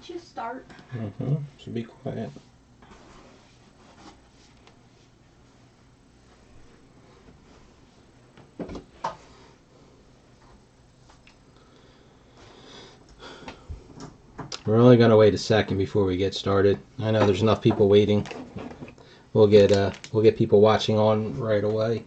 just start. So be quiet. We're only going to wait a second before we get started. I know there's enough people waiting. We'll get people watching on right away.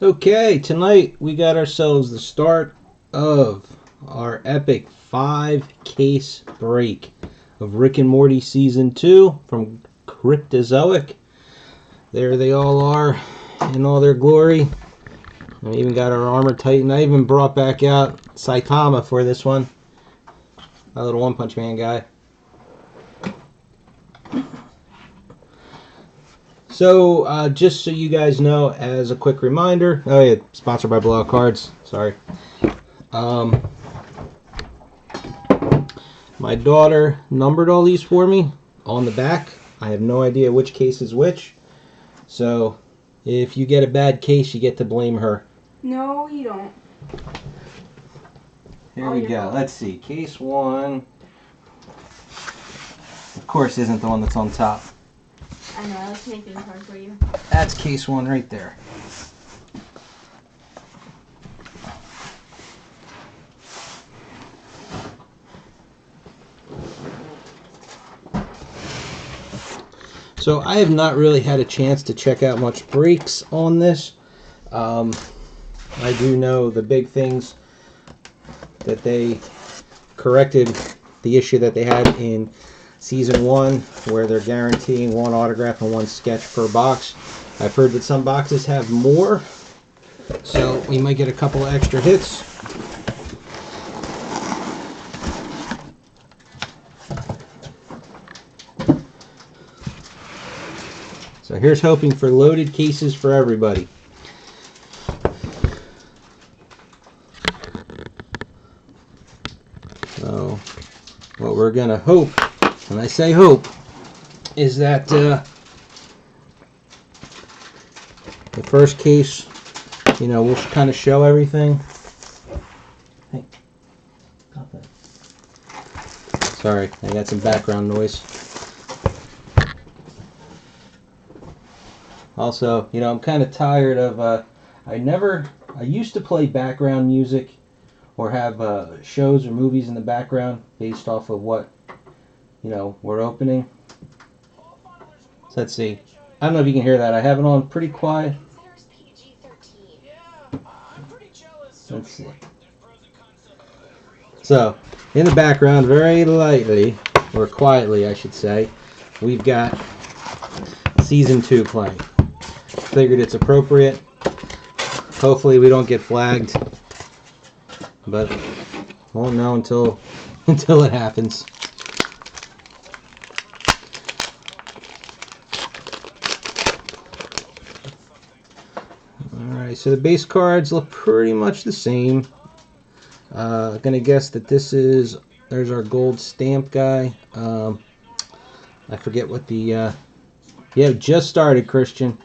Okay, tonight we got ourselves the start of our epic 5-case break of Rick and Morty Season 2 from Cryptozoic. There they all are in all their glory. We even got our armor titan. I even brought back out Saitama for this one. My little One Punch Man guy. So, just so you guys know, as a quick reminder, oh yeah, sponsored by Blowout Cards, sorry. My daughter numbered all these for me on the back. I have no idea which case is which. So, if you get a bad case, you get to blame her. No, you don't. Here we go. Let's see. Case 1, of course, isn't the one that's on top. I know, I like to make things hard for you. That's case 1 right there. So I have not really had a chance to check out much breaks on this. I do know the big things that they corrected, the issue that they had in Season 1, where they're guaranteeing 1 autograph and 1 sketch per box. I've heard that some boxes have more, so we might get a couple of extra hits. So here's hoping for loaded cases for everybody. So what we're going to hope, and I say hope, is that the first case, you know, we'll kind of show everything. Hey, got that. Sorry, I got some background noise. Also, you know, I'm kind of tired of, I used to play background music or have shows or movies in the background based off of what, you know, we're opening. So let's see. I don't know if you can hear that. I have it on pretty quiet. Let's see. So, in the background, very lightly, or quietly, I should say, we've got Season 2 playing. Figured it's appropriate. Hopefully we don't get flagged, but won't know until it happens. Alright, so the base cards look pretty much the same. Gonna guess that there's our gold stamp guy. I forget what the, yeah, just started, Christian.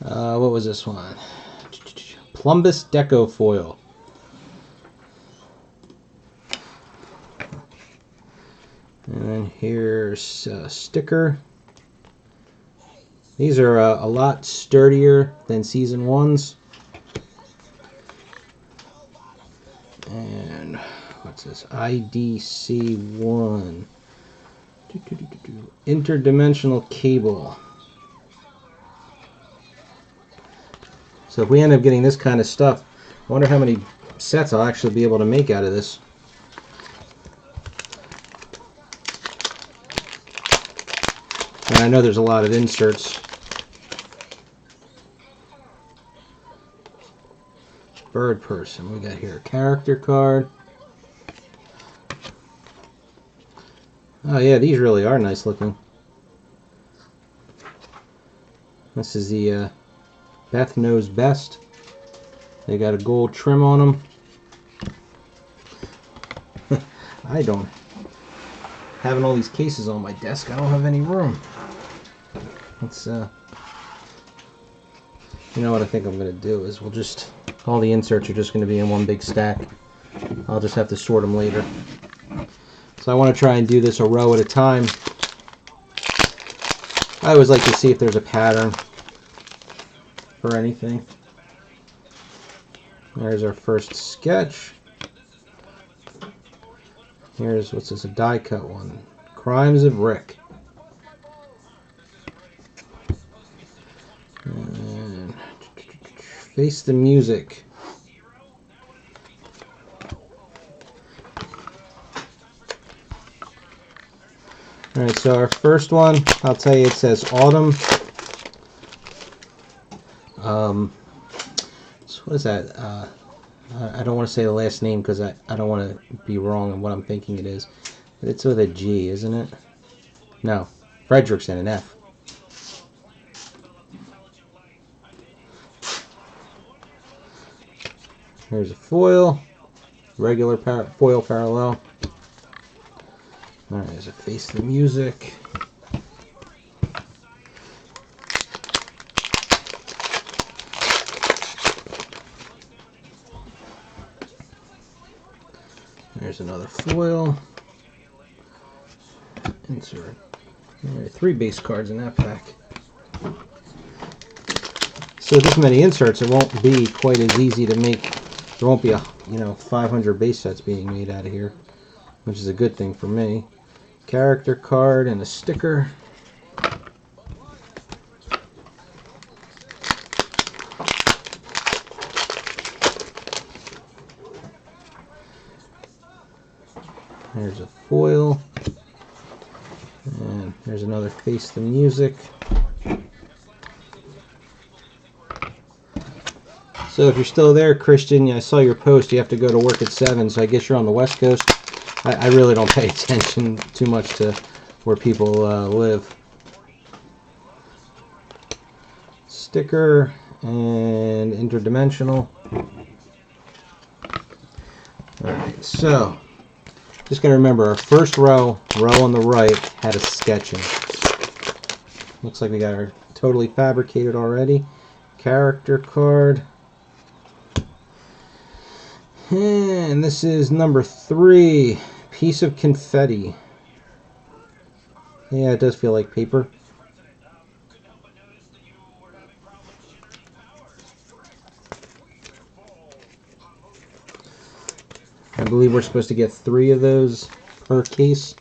What was this one? Plumbus Deco Foil. And then here's a sticker. These are a lot sturdier than Season 1's. And what's this? IDC1. Interdimensional cable. So if we end up getting this kind of stuff, I wonder how many sets I'll actually be able to make out of this. And I know there's a lot of inserts. Bird person. We got here a character card. Oh yeah, these really are nice looking. This is the Beth Knows Best. They got a gold trim on them. I don't. Having all these cases on my desk, I don't have any room. Let's, you know what I think I'm going to do is we'll just, all the inserts are just going to be in one big stack. I'll just have to sort them later. So I want to try and do this a row at a time. I always like to see if there's a pattern for anything. There's our first sketch. Here's, what's this, a die cut one. Crimes of Rick. And Face the Music. Alright, so our first one, I'll tell you, it says Autumn. So what is that? I don't want to say the last name because I don't want to be wrong on what I'm thinking it is. But it's with a G, isn't it? No. Frederickson, an F. Here's a foil. Regular foil parallel. Alright, there's a Face the Music. There's another foil. Insert. Alright, 3 base cards in that pack. So with this many inserts, it won't be quite as easy to make. There won't be 500 base sets being made out of here, which is a good thing for me. Character card and a sticker. There's a foil. And there's another Face the Music. So if you're still there, Christian, I saw your post. You have to go to work at 7, so I guess you're on the West Coast. I really don't pay attention too much to where people live. Sticker and interdimensional. Alright, so just going to remember our first row on the right, had a sketching. Looks like we got our totally fabricated already. Character card. And this is number 3, piece of confetti. Yeah, it does feel like paper. I believe we're supposed to get 3 of those per case.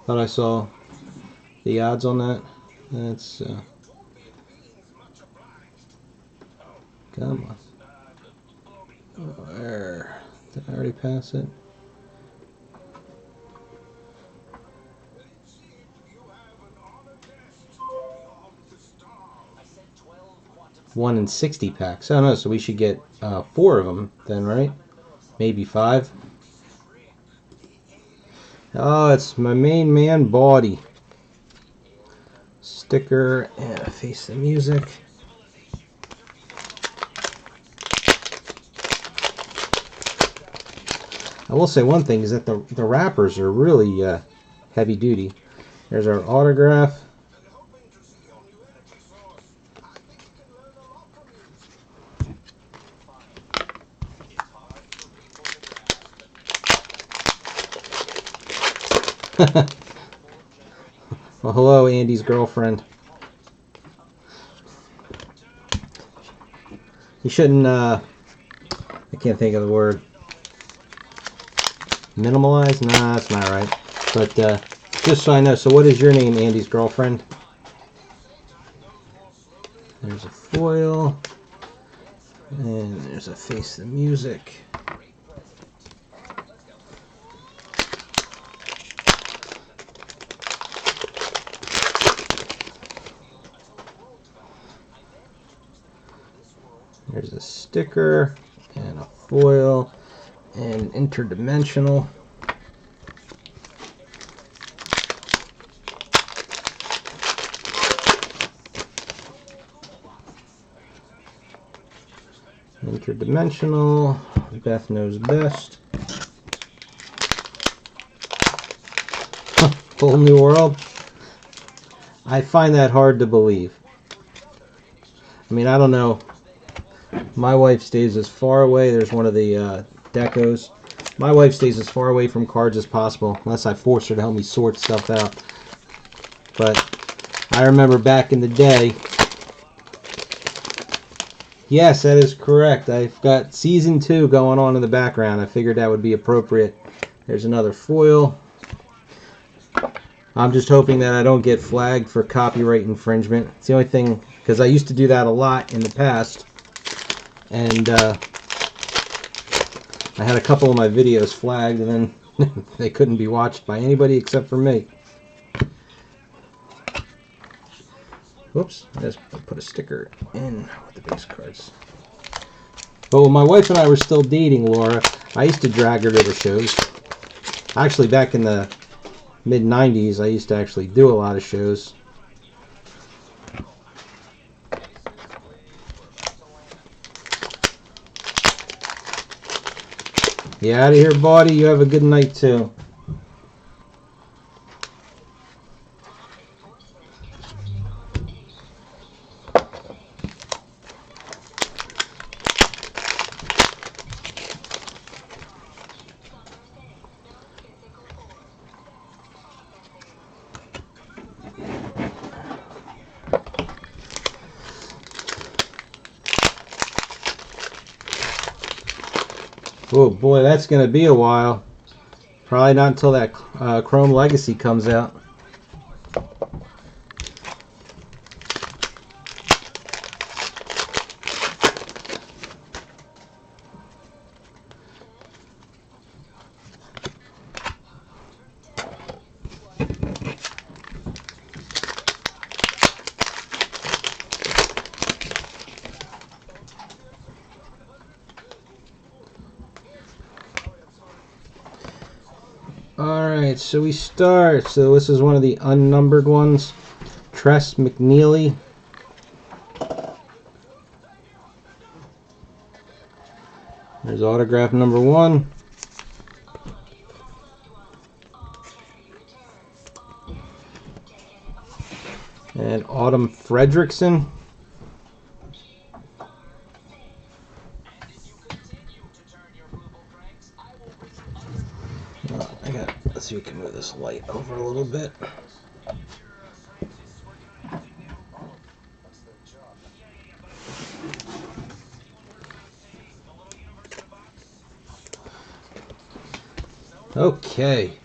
Thought I saw the odds on that. That's come on. Where? Did I already pass it? One in 60 packs. Oh no, so we should get 4 of them then, right? Maybe 5. Oh, it's my main man, Bawdy. Sticker and a Face the Music. I will say one thing is that the wrappers are really heavy duty. There's our autograph. Well, hello, Andy's girlfriend. You shouldn't, I can't think of the word. Minimalize? Nah, that's not right. But just so I know, so what is your name, Andy's girlfriend? There's a foil. And there's a Face the Music. There's a sticker and a foil and interdimensional. Interdimensional. Beth knows best. Whole new world. I find that hard to believe. I mean, I don't know. My wife stays as far away. There's one of the decos. My wife stays as far away from cards as possible, unless I force her to help me sort stuff out. But I remember back in the day. Yes, that is correct. I've got season 2 going on in the background. I figured that would be appropriate. There's another foil. I'm just hoping that I don't get flagged for copyright infringement. It's the only thing, because I used to do that a lot in the past. And I had a couple of my videos flagged, and then they couldn't be watched by anybody except for me. Whoops, I just put a sticker in with the base cards. But when my wife and I were still dating, Laura, I used to drag her to the shows. Actually, back in the mid-90s, I used to actually do a lot of shows. Yeah, out of here, buddy. You have a good night, too. Oh boy, that's going to be a while. Probably not until that Chrome Legacy comes out. Alright, so we start. So this is one of the unnumbered ones. Tress McNeely. There's autograph number 1. And Autumn Fredrickson. Let's see if we can move this light over a little bit. Okay.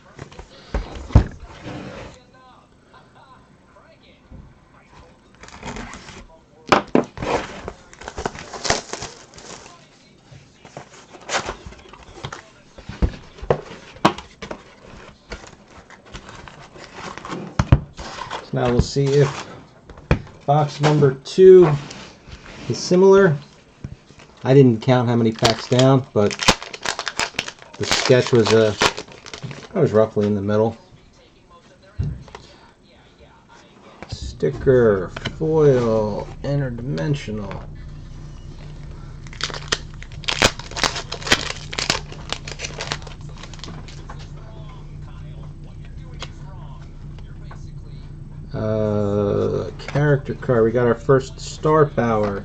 Now we'll see if box number 2 is similar. I didn't count how many packs down, but the sketch was roughly in the middle. Sticker, foil, interdimensional. Character card. We got our first star power.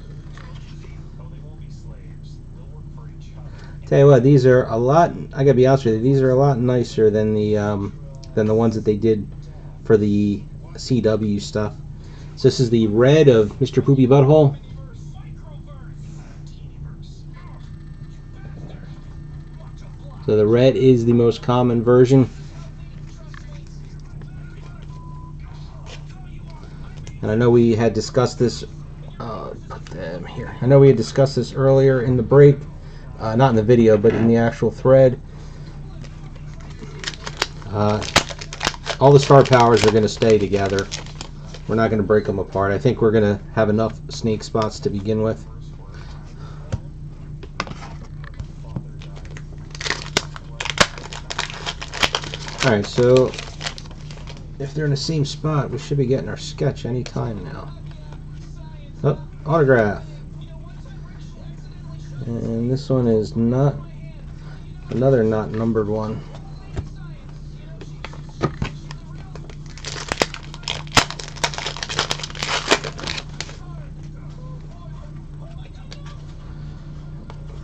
Tell you what, these are a lot. I gotta be honest with you. These are a lot nicer than the ones that they did for the CW stuff. So this is the red of Mr. Poopy Butthole. So the red is the most common version. And I know we had discussed this. Put them here. I know we had discussed this earlier in the break, not in the video, but in the actual thread. All the star powers are going to stay together. We're not going to break them apart. I think we're going to have enough snake spots to begin with. Alright, so if they're in the same spot, we should be getting our sketch any time now. Oh, autograph. And this one is not, another not numbered one.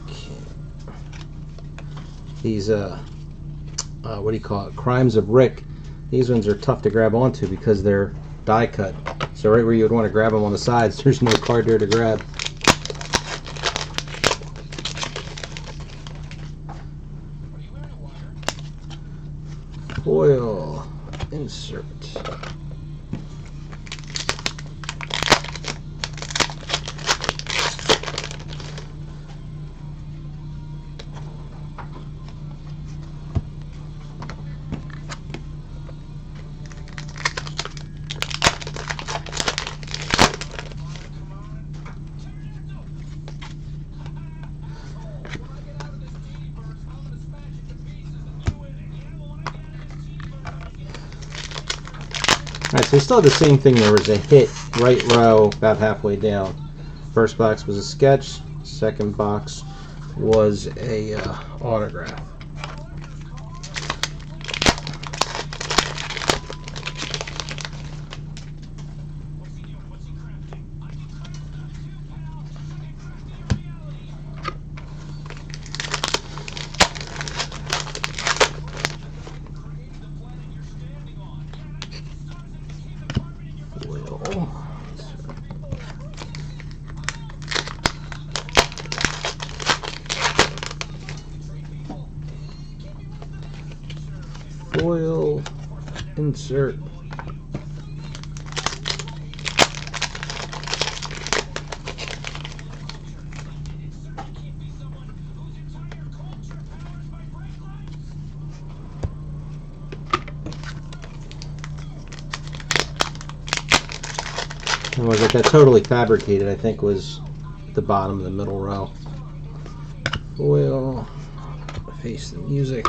Okay. These, what do you call it? Crimes of Rick. These ones are tough to grab onto because they're die cut. So right where you would want to grab them on the sides, there's no card there to grab. Foil insert. Alright, so we still have the same thing. There was a hit right row about halfway down. First box was a sketch. Second box was a autograph. Foil insert. And was like that totally fabricated, I think, was the bottom of the middle row. Foil, face the music.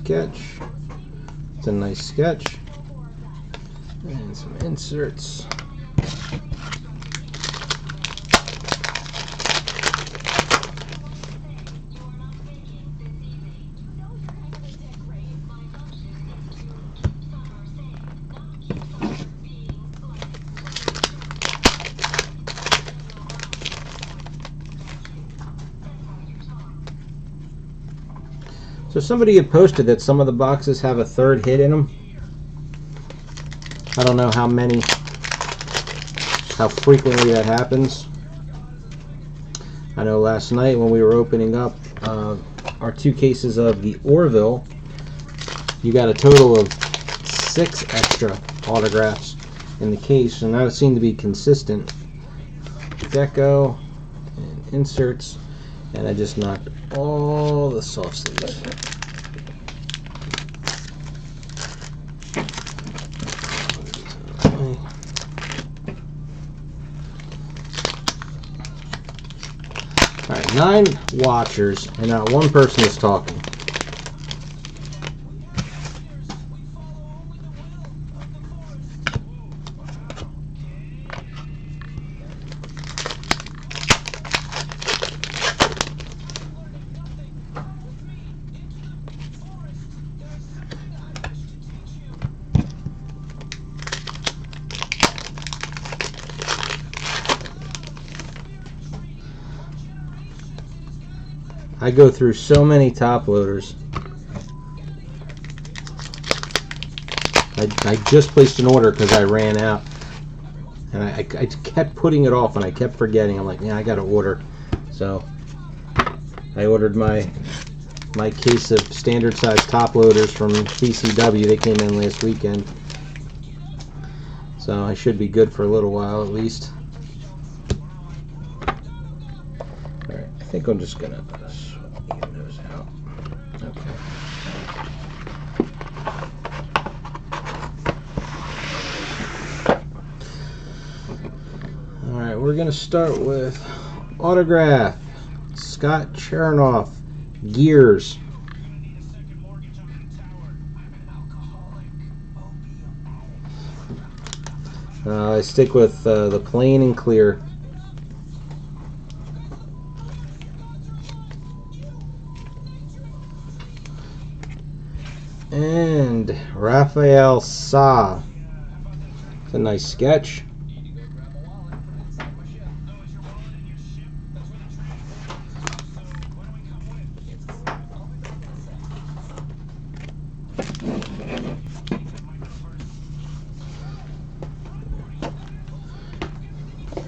Sketch. It's a nice sketch. And some inserts. So somebody had posted that some of the boxes have a third hit in them. I don't know how many, how frequently that happens. I know last night when we were opening up our 2 cases of the Orville, you got a total of 6 extra autographs in the case, and that seemed to be consistent. Deco and inserts, and I just knocked all the soft sleeves. Alright, 9 watchers, and not one person is talking. I go through so many top loaders. I just placed an order because I ran out, and I kept putting it off, and I kept forgetting. I'm like, yeah, I got to order. So I ordered my case of standard size top loaders from BCW. They came in last weekend, so I should be good for a little while at least. All right, I think I'm just gonna even those out. Okay. All right, we're gonna start with Autograph. Scott Chernoff. Gears. I stick with the plain and clear. And Raphael Sa. It's a nice sketch.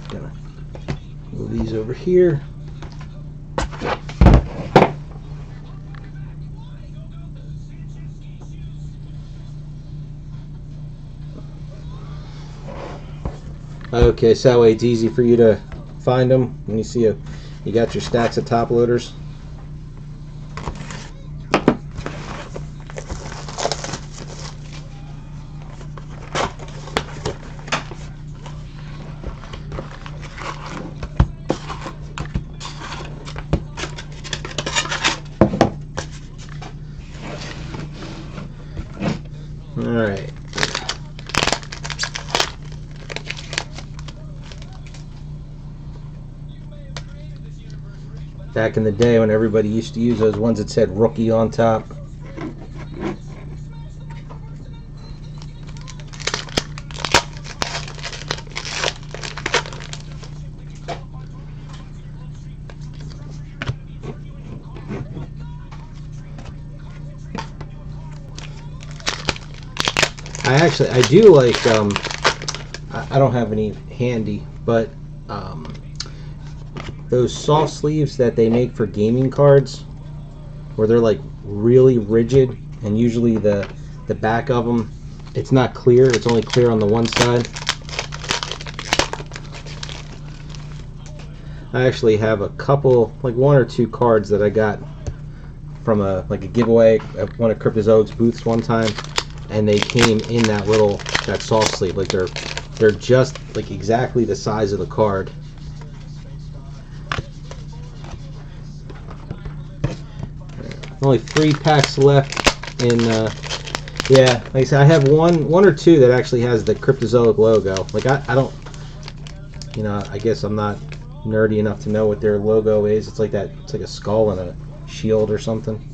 Gonna move these over here. Okay, so that way it's easy for you to find them when you see you got your stacks of top loaders. All right. Back in the day when everybody used to use those ones that said rookie on top. I do like, I don't have any handy, but those soft sleeves that they make for gaming cards, where they're like really rigid, and usually the back of them, it's not clear, it's only clear on the one side. I actually have a couple, like one or two cards that I got from a giveaway at one of Cryptozoic's booths one time, and they came in that soft sleeve, like they're just like exactly the size of the card. Only 3 packs left in yeah, like I said, I have one or two that actually has the Cryptozoic logo. Like I don't, you know, I guess I'm not nerdy enough to know what their logo is. It's like that, it's like a skull and a shield or something.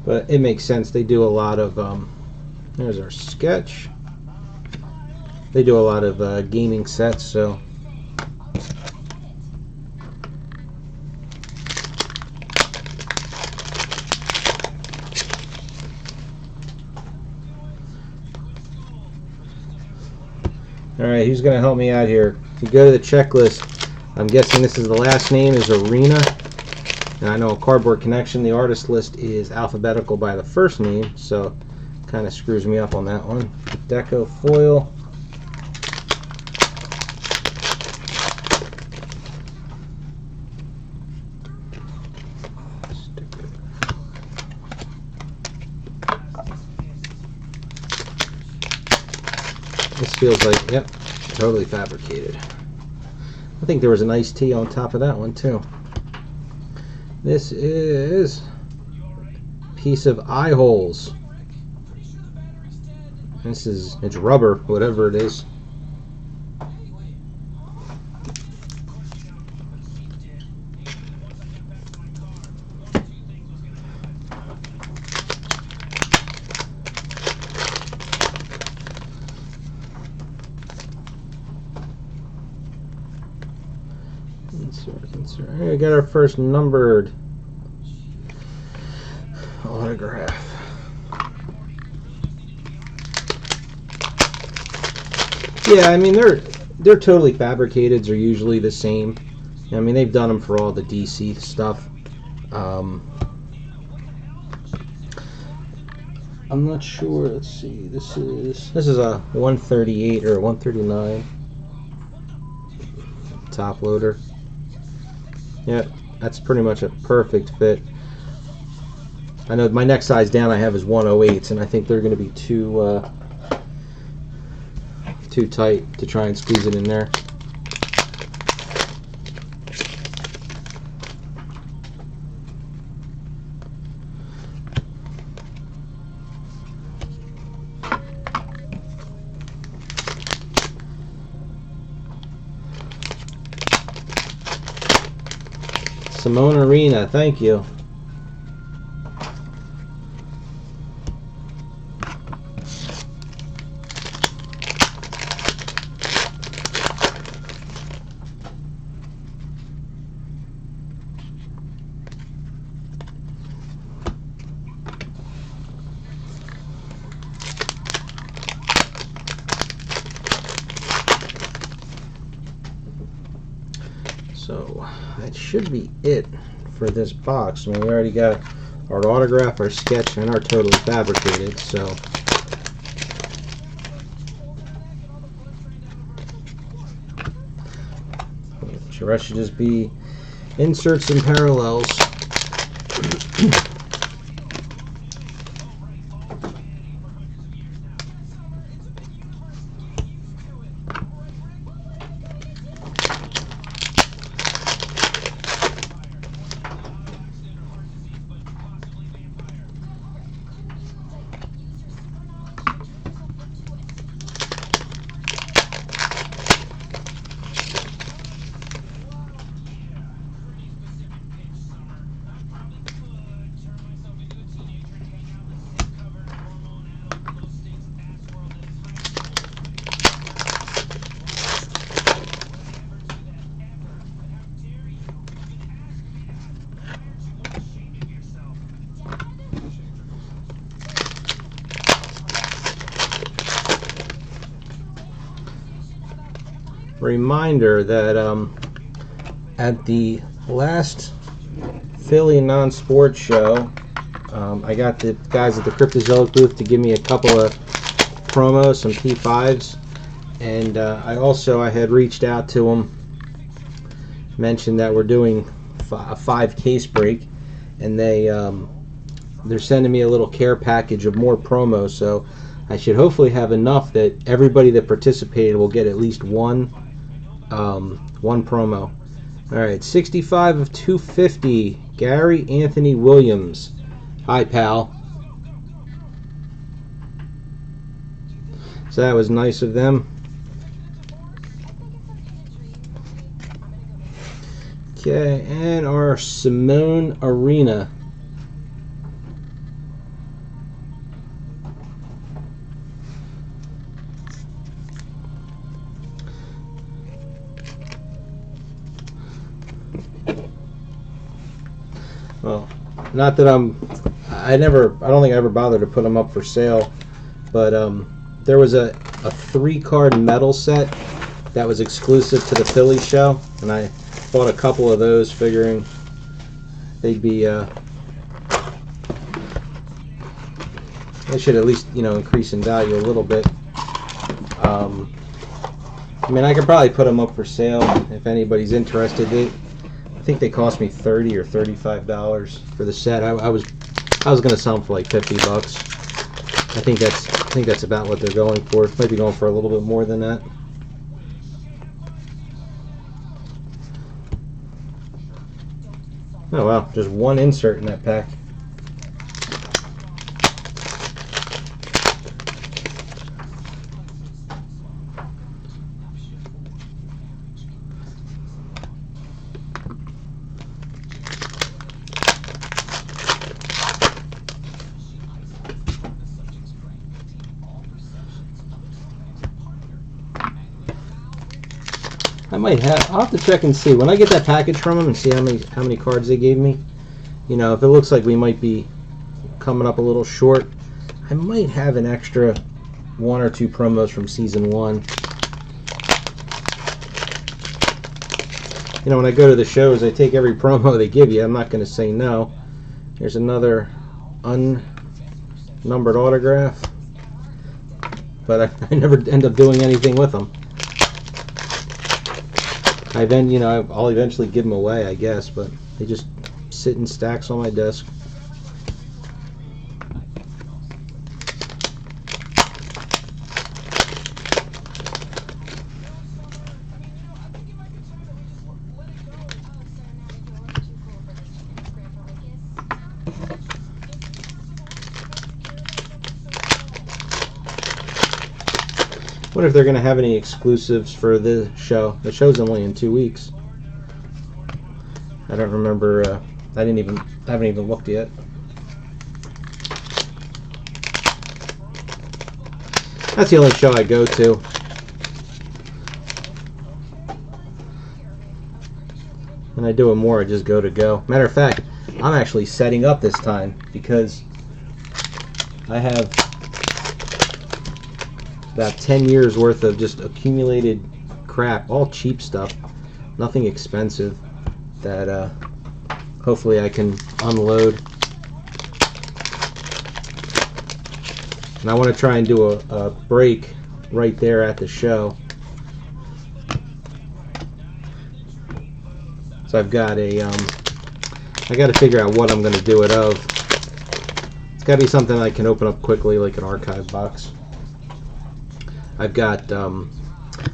But it makes sense. They do a lot of, there's our sketch. They do a lot of gaming sets, so. Alright, who's going to help me out here? If you go to the checklist, I'm guessing this is the last name is Arena. And I know a Cardboard Connection, the artist list is alphabetical by the first name, so kind of screws me up on that one. Deco foil. This feels like, yep, totally fabricated. I think there was an iced tea on top of that one too. This is a piece of eye holes. It's rubber, whatever it is. Insert. We got our first numbered autograph. Yeah, I mean they're totally fabricated. They're usually the same. I mean they've done them for all the DC stuff. I'm not sure. Let's see. This is a 138 or a 139 top loader. Yeah, that's pretty much a perfect fit. I know my next size down I have is 108s, and I think they're going to be too tight to try and squeeze it in there. Simone Arena, thank you. So that should be it for this box. I mean, we already got our autograph, our sketch, and our totally fabricated. So the rest should just be inserts and parallels. Reminder that at the last Philly non-sports show, I got the guys at the Cryptozoic booth to give me a couple of promos, some P5s, and I had reached out to them, mentioned that we're doing a 5 case break, and they're sending me a little care package of more promos, so I should hopefully have enough that everybody that participated will get at least one promo. Alright, 65 of 250, Gary Anthony Williams. Hi, pal. So that was nice of them. Okay, and our Simone Arena. Well, not that I don't think I ever bothered to put them up for sale, but there was a 3-card metal set that was exclusive to the Philly show, and I bought a couple of those figuring they'd be they should at least, you know, increase in value a little bit. I mean, I could probably put them up for sale if anybody's interested. I think they cost me $30 or $35 for the set. I was going to sell them for like $50. I think that's about what they're going for. Might be going for a little bit more than that. Oh wow, just one insert in that pack. I'll have to check and see when I get that package from them and see how many cards they gave me. You know, if it looks like we might be coming up a little short, I might have an extra 1 or 2 promos from season 1. You know, when I go to the shows, I take every promo they give you. I'm not going to say no. Here's another unnumbered autograph, but I never end up doing anything with them. I'll eventually give them away, I guess, but they just sit in stacks on my desk. Wonder if they're going to have any exclusives for the show. The show's only in 2 weeks. I don't remember. I haven't even looked yet. That's the only show I go to. When I do it more, I just go to go. Matter of fact, I'm actually setting up this time because I have about 10 years worth of just accumulated crap, all cheap stuff, nothing expensive, that hopefully I can unload. And I want to try and do a break right there at the show. So I've got I got to figure out what I'm going to do it of. It's got to be something I can open up quickly, like an archive box. I've got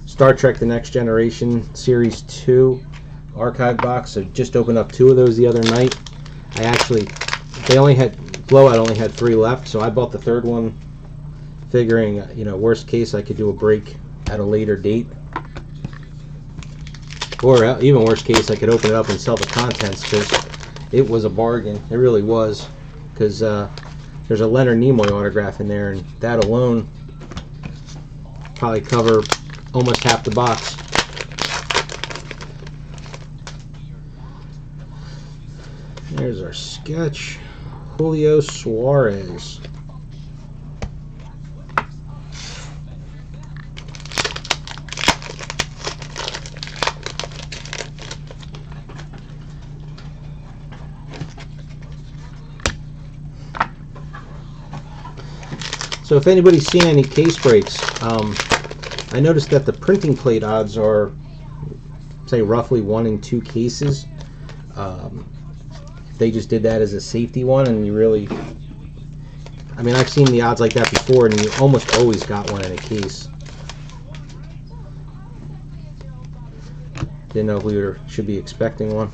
Star Trek: The Next Generation Series 2 archive box. I just opened up 2 of those the other night. Blowout only had 3 left, so I bought the 3rd one, figuring, worst case I could do a break at a later date. Or even worst case, I could open it up and sell the contents, because it was a bargain. It really was, because there's a Leonard Nimoy autograph in there, and that alone probably cover almost half the box. There's our sketch, Julio Suarez. So if anybody's seen any case breaks, I noticed that the printing plate odds are, say, roughly 1 in 2 cases. They just did that as a safety one, and you really, I've seen the odds like that before, and you almost always got one in a case. Didn't know if we should be expecting one.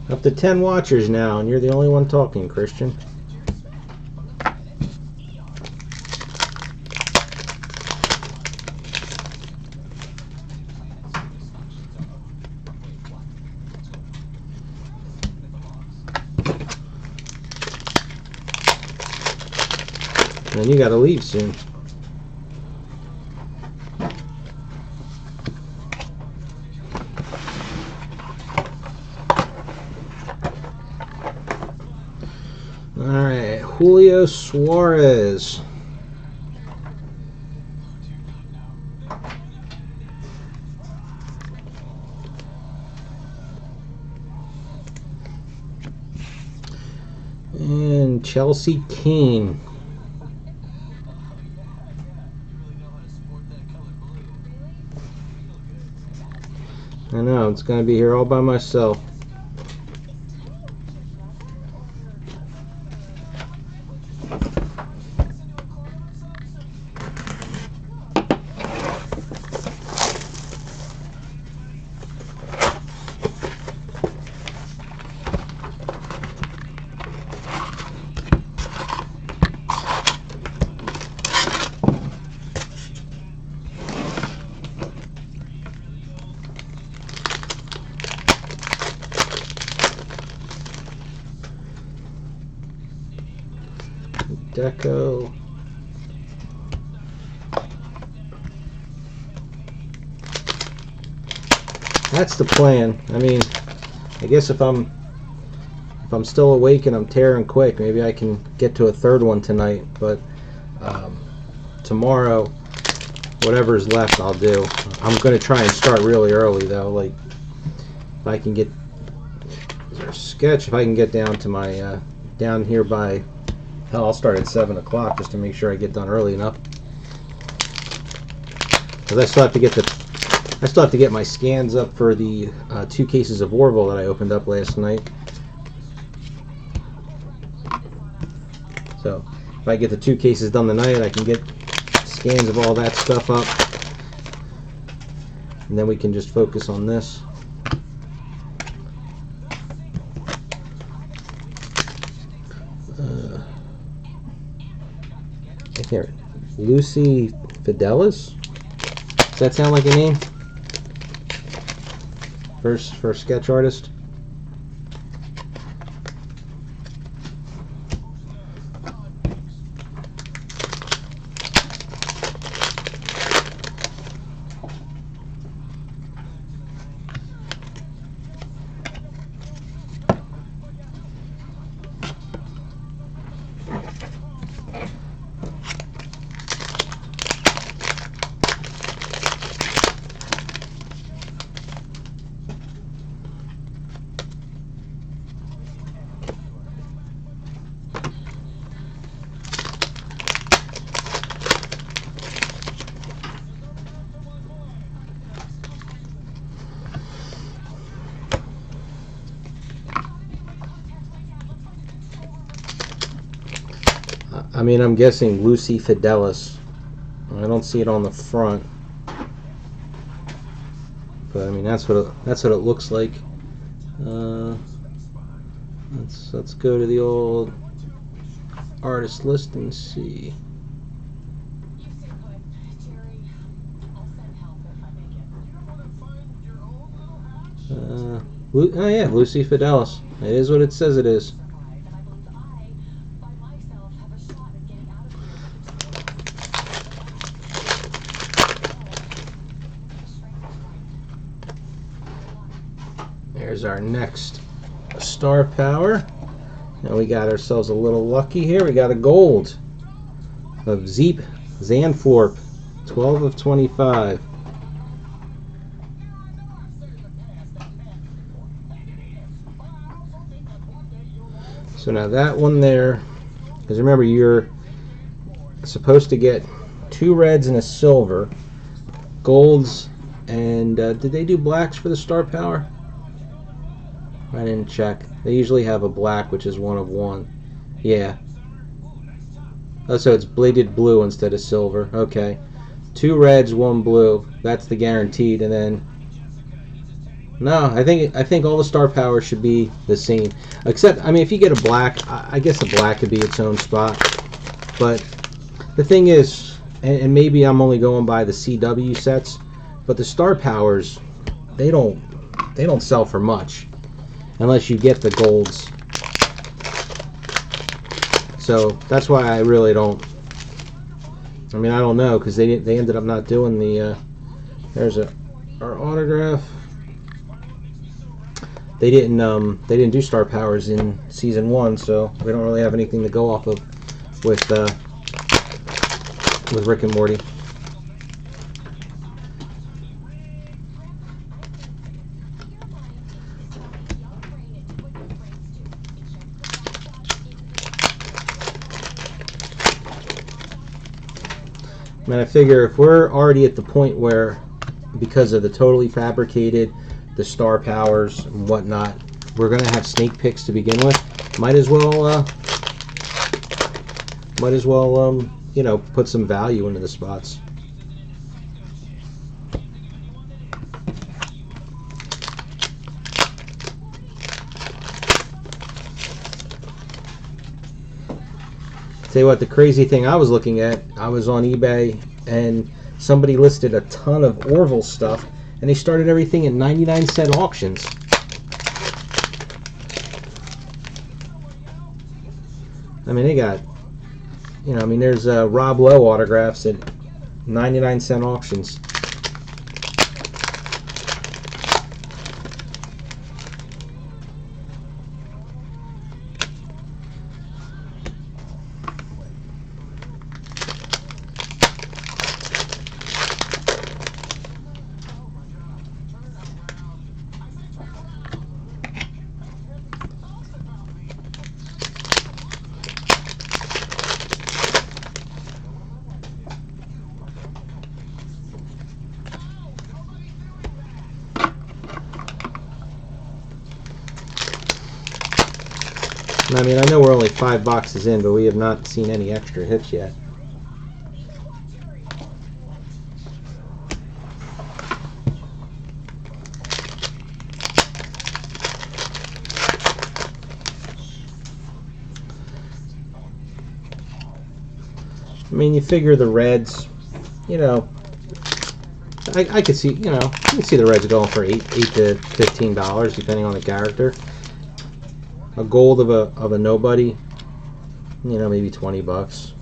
Up to 10 watchers now, and you're the only one talking, Christian. And you gotta leave soon. Alright, Julio Suarez. And Chelsea Kane. I know, it's going to be here all by myself. Deco. That's the plan. I guess if I'm still awake and I'm tearing quick, maybe I can get to a 3rd one tonight. But tomorrow, whatever's left, I'll do. I'm going to try and start really early, though. Like, if I can get There's our sketch. If I can get down to my down here by, hell, I'll start at 7 o'clock just to make sure I get done early enough. Because I still have to get my scans up for the 2 cases of Orville that I opened up last night. So if I get the 2 cases done tonight, I can get scans of all that stuff up, and then we can just focus on this. I can't. Lucy Fidelis? Does that sound like a name? For a sketch artist? I mean, I'm guessing Lucy Fidelis. I don't see it on the front, but I mean that's what it looks like. Let's go to the old artist list and see. Oh yeah, Lucy Fidelis. It is what it says it is. There's our next star power. Now we got ourselves a little lucky here. We got a gold of Zeep Zanthorpe, 12 of 25. So now that one there, because remember you're supposed to get 2 reds and a silver, golds, and did they do blacks for the star power? I didn't check. They usually have a black, which is 1 of 1. Yeah. Oh, so it's bladed blue instead of silver. Okay. 2 reds, 1 blue. That's the guaranteed, and then no, I think all the star powers should be the same. Except, I mean, if you get a black, I guess a black could be its own spot. But the thing is, and maybe I'm only going by the CW sets, but the star powers, they don't sell for much unless you get the golds. So that's why I really don't. I mean, I don't know, because they ended up not doing the. There's our autograph. They didn't do star powers in season 1, so we don't really have anything to go off of with Rick and Morty. I mean, I figure if we're already at the point where, because of the totally fabricated, the star powers and whatnot, we're going to have snake picks to begin with. Might as well, you know, put some value into the spots. Tell you what, the crazy thing I was looking at, I was on eBay and somebody listed a ton of Orville stuff, and they started everything at 99-cent auctions. I mean, they got, you know, I mean, there's Rob Lowe autographs at 99-cent auctions. I mean, I know we're only 5 boxes in, but we have not seen any extra hits yet. I mean, you figure the Reds, you know, I could see, you know, you can see the Reds going for $8 to $15, depending on the character. A gold of a nobody, you know, maybe 20 bucks.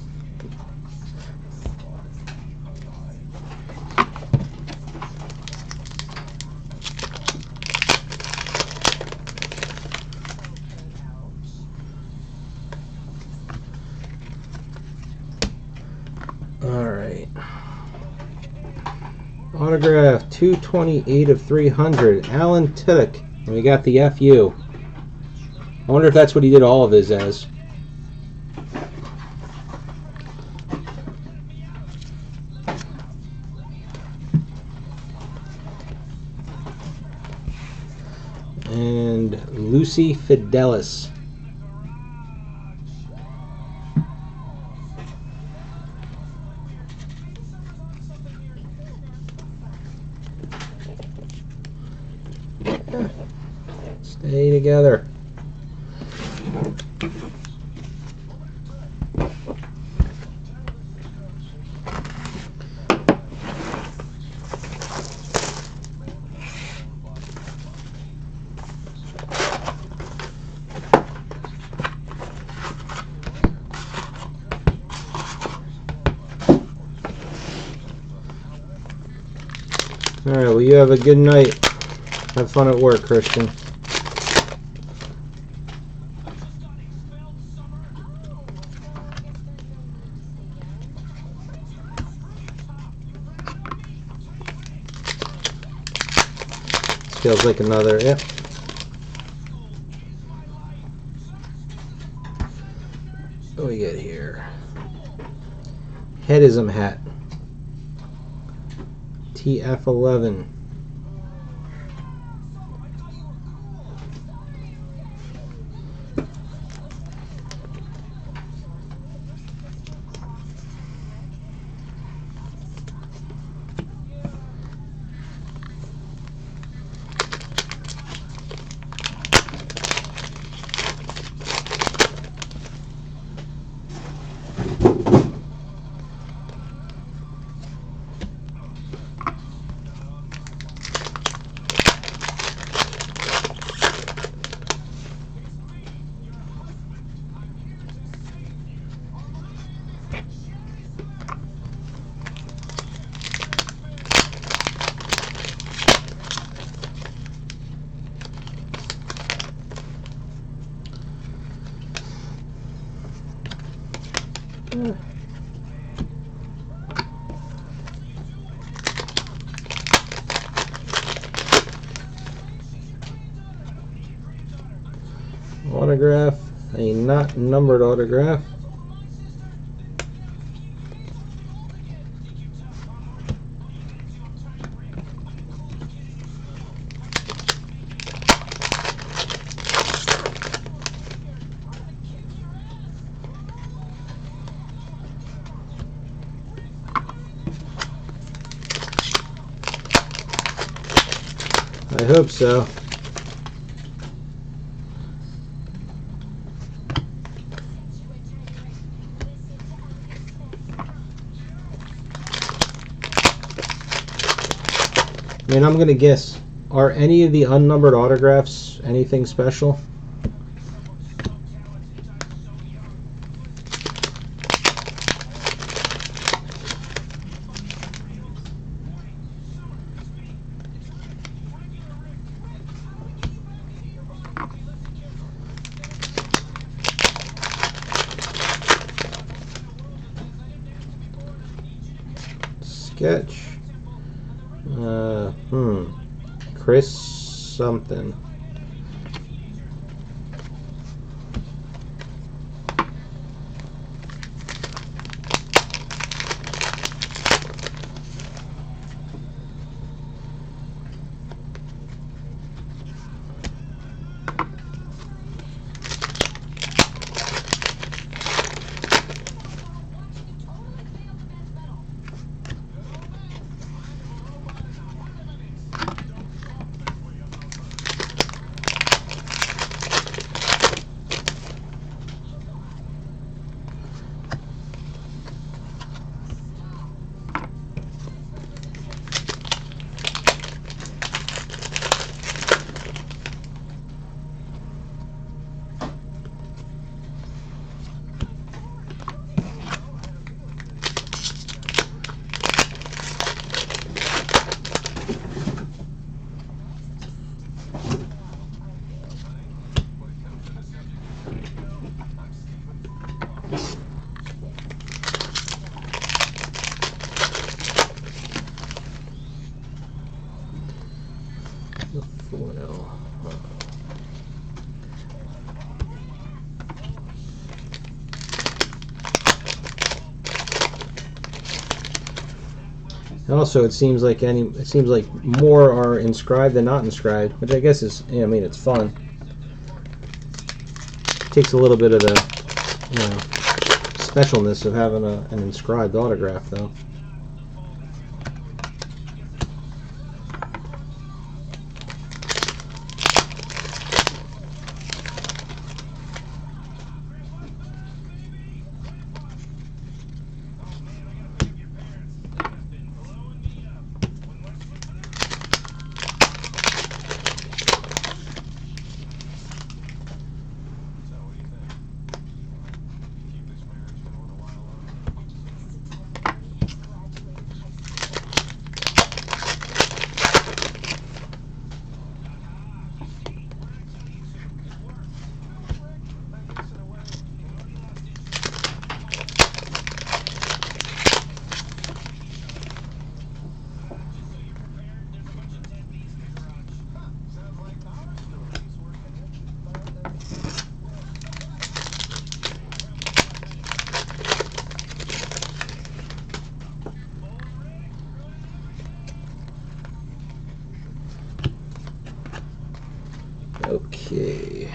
Alright. Autograph 228 of 300. Alan Tudyk. And we got the FU. I wonder if that's what he did all of his as. And Lucy Fidelis. Stay together. Alright, well, you have a good night. Have fun at work, Christian. This feels like another, yep. What do we get here? Headism hat. TF11. Autograph, a not numbered autograph. I hope so. I mean, I'm going to guess, are any of the unnumbered autographs anything special? Sketch. Chris something. The foil. Also, it seems like more are inscribed than not inscribed, which I guess is, I mean, it's fun. Takes a little bit of the, specialness of having an inscribed autograph, though. Okay.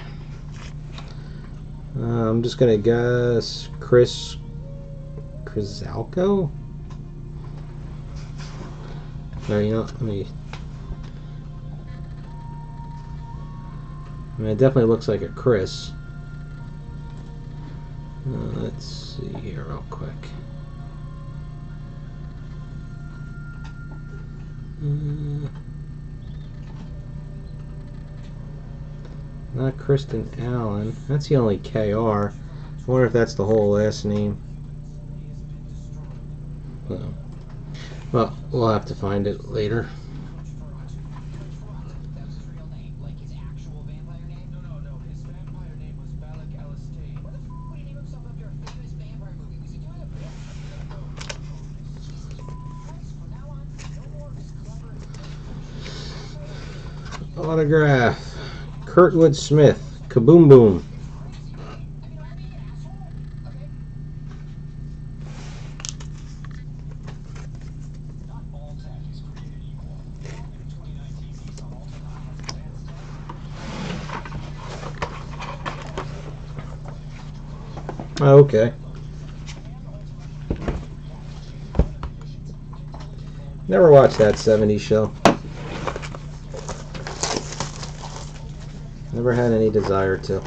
I'm just gonna guess Chris Krizalko. No, let me. I mean, it definitely looks like a Chris. Let's see here real quick. Not Kristen Allen. That's the only KR. I wonder if that's the whole last name. Well, we'll have to find it later. Autograph. Kurtwood Smith. Kaboom Boom. Oh, okay. Never watched that 70s show. Never had any desire to.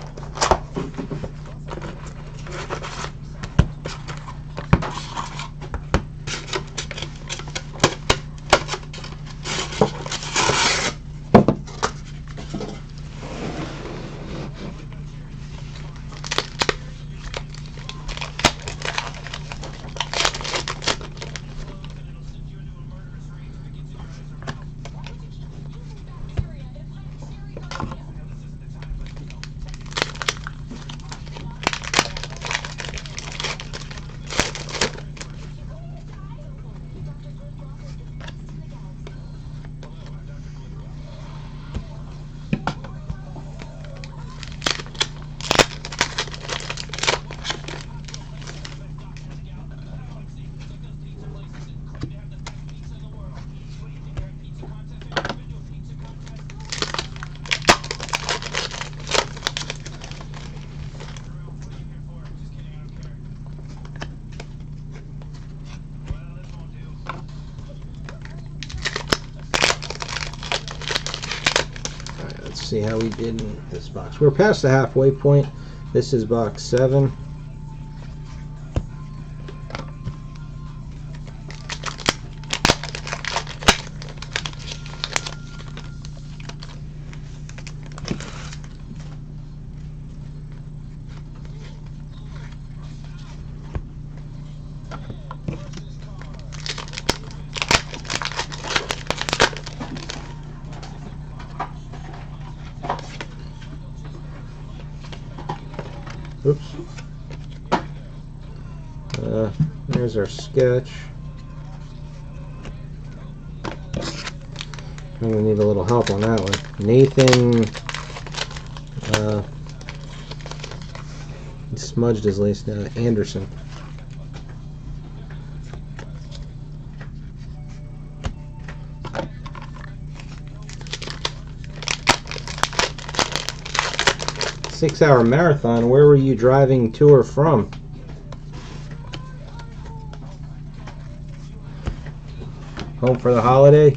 See how we did in this box. We're past the halfway point. This is box 7. Oops. There's our sketch. I'm going to need a little help on that one. Nathan he smudged his lace now. Anderson. Six-hour marathon. Where were you driving to or from? Home for the holiday?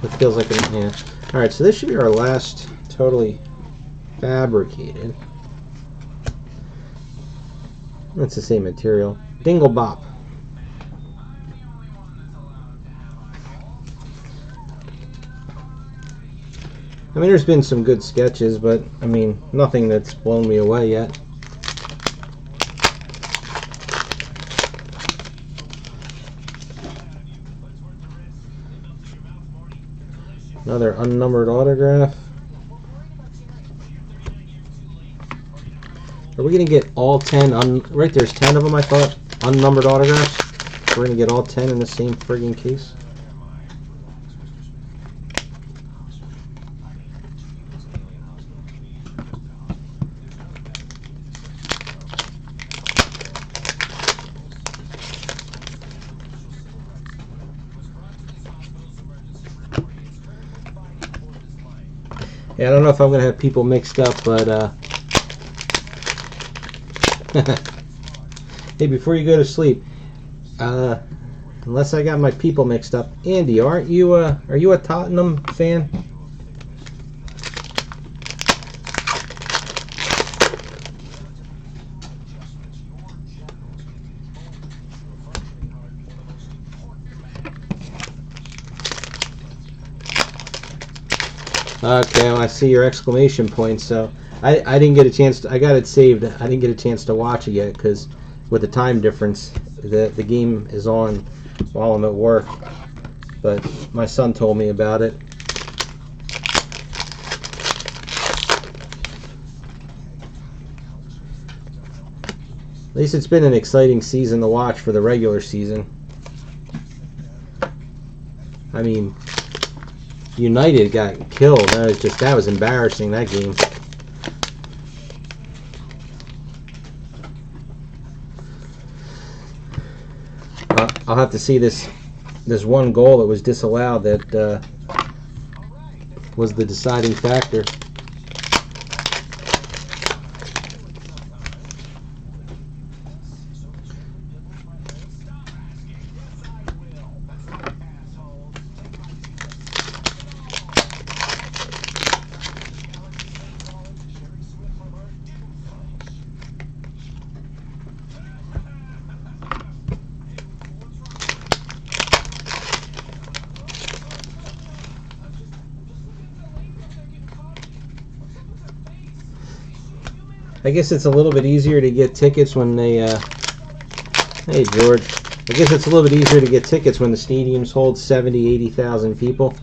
It feels like a, yeah. Alright, so this should be our last totally fabricated. That's the same material. Dingle Bop. I mean, there's been some good sketches, but I mean, nothing that's blown me away yet. Another unnumbered autograph. Are we going to get all 10? Right, there's 10 of them, I thought. Unnumbered autographs. We're going to get all 10 in the same friggin' case. Yeah, I don't know if I'm going to have people mixed up, but hey, before you go to sleep, unless I got my people mixed up, Andy, are you a Tottenham fan? Okay, well, I see your exclamation point. So I didn't get a chance to, I got it saved. I didn't get a chance to watch it yet because with the time difference, the game is on while I'm at work. But my son told me about it. At least it's been an exciting season to watch for the regular season. I mean, United got killed. That was embarrassing, that game. I'll have to see this one goal that was disallowed that was the deciding factor. I guess it's a little bit easier to get tickets when they, hey George, I guess it's a little bit easier to get tickets when the stadiums hold 70, 80,000 people.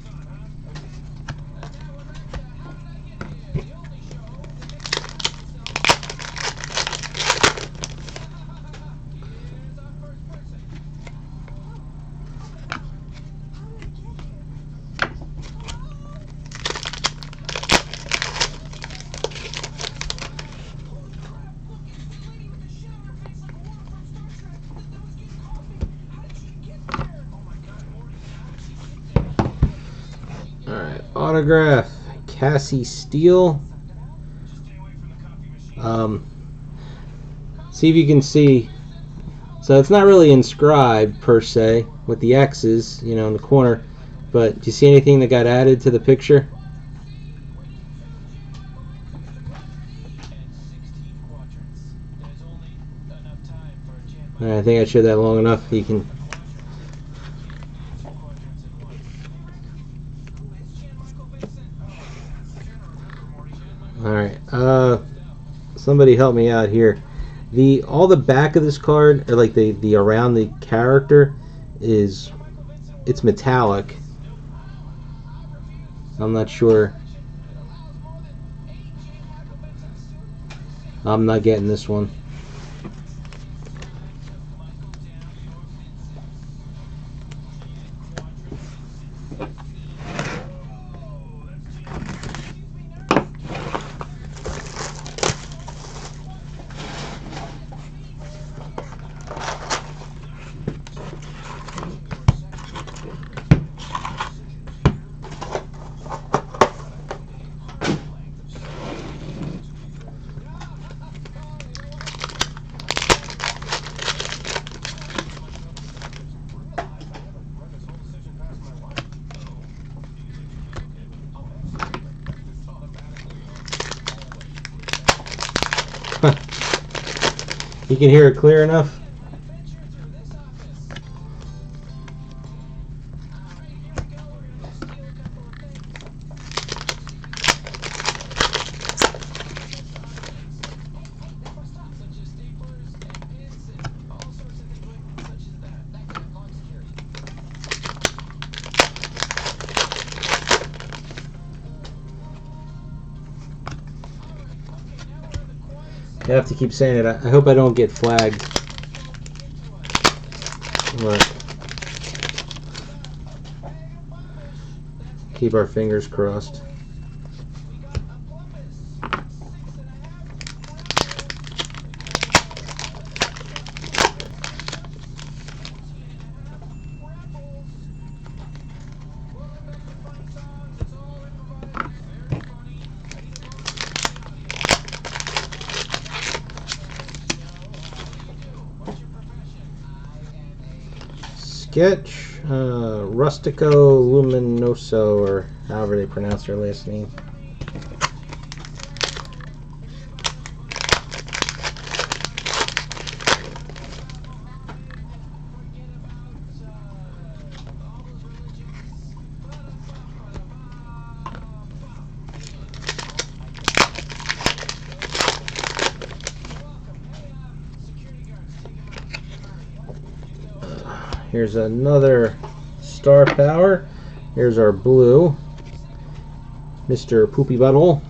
Autograph, Cassie Steele. See if you can see. So it's not really inscribed per se with the X's, you know, in the corner. But do you see anything that got added to the picture? I think I showed that long enough. You can. Alright, somebody help me out here. All the back of this card, or like the around the character, it's metallic. I'm not sure. I'm not getting this one. You can hear it clear enough? I have to keep saying it. I hope I don't get flagged. But keep our fingers crossed. Sketch Rustico Luminoso, or however they pronounce their last name. Here's another star power. Here's our blue, Mr. Poopy Butthole.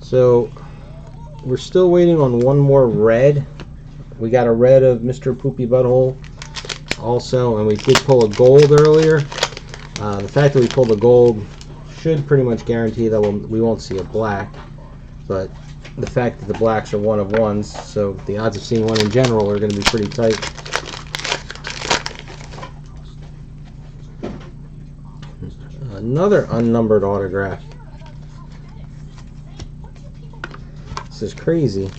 So we're still waiting on one more red. We got a red of Mr. Poopy Butthole also, and we did pull a gold earlier. The fact that we pulled a gold should pretty much guarantee that we won't see a black, but the fact that the blacks are one of ones, so the odds of seeing one in general are going to be pretty tight. Another unnumbered autograph. This is crazy.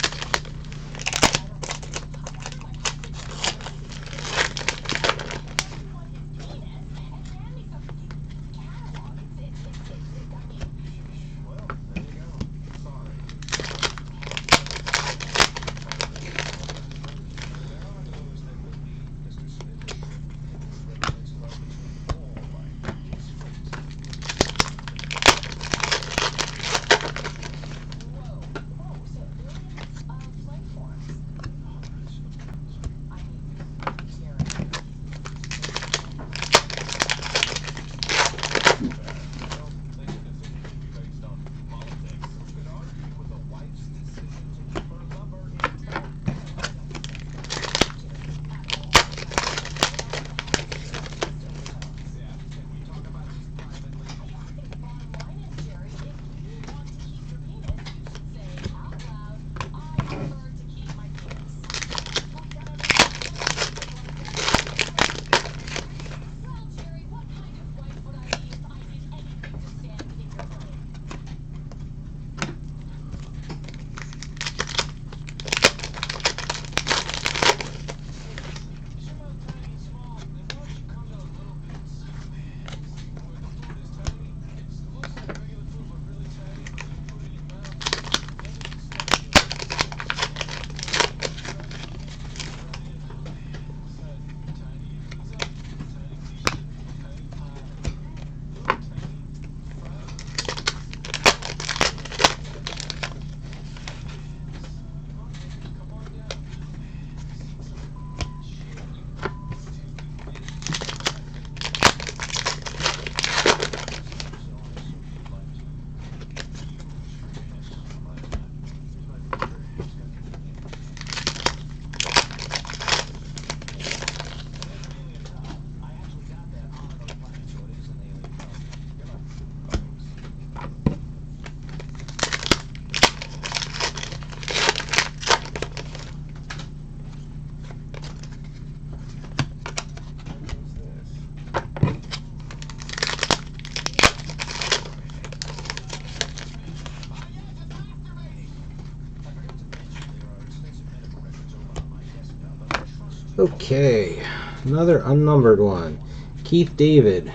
Okay, another unnumbered one. Keith David.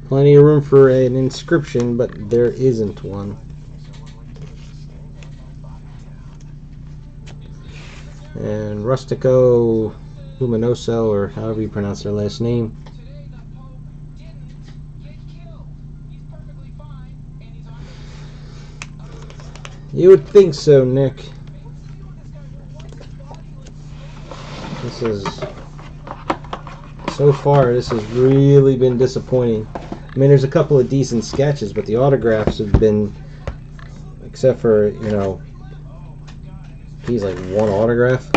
Plenty of room for an inscription, but there isn't one. And Rustico Luminoso, or however you pronounce their last name. You would think so, Nick. This is... So far, this has really been disappointing. I mean, there's a couple of decent sketches, but the autographs have been... Except for, you know... He's like one autograph.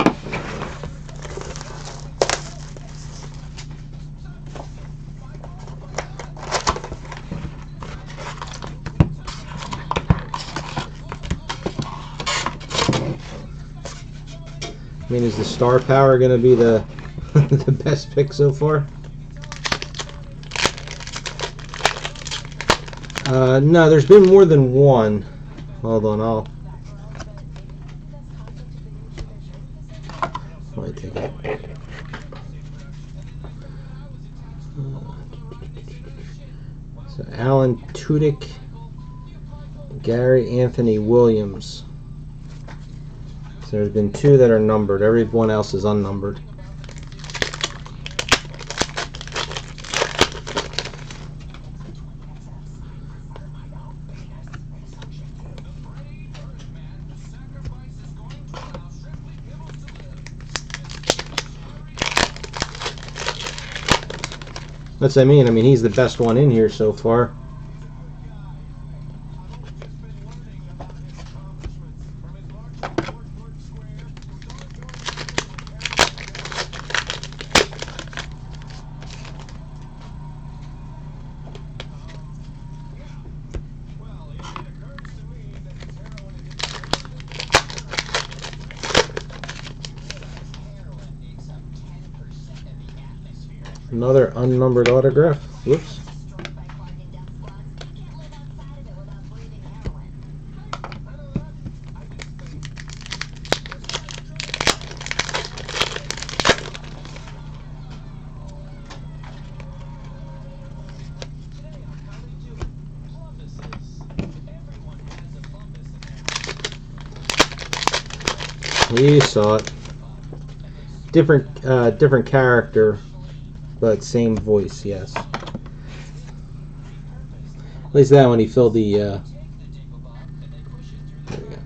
I mean, is the star power going to be the the best pick so far? No, there's been more than one. Hold on, let me take it. So Alan Tudyk, Gary Anthony Williams. So there's been two that are numbered. Everyone else is unnumbered. What's that mean? I mean, he's the best one in here so far. Another unnumbered autograph. Whoops. You saw it. Different character. But same voice, yes. At least that one he filled the... there we go.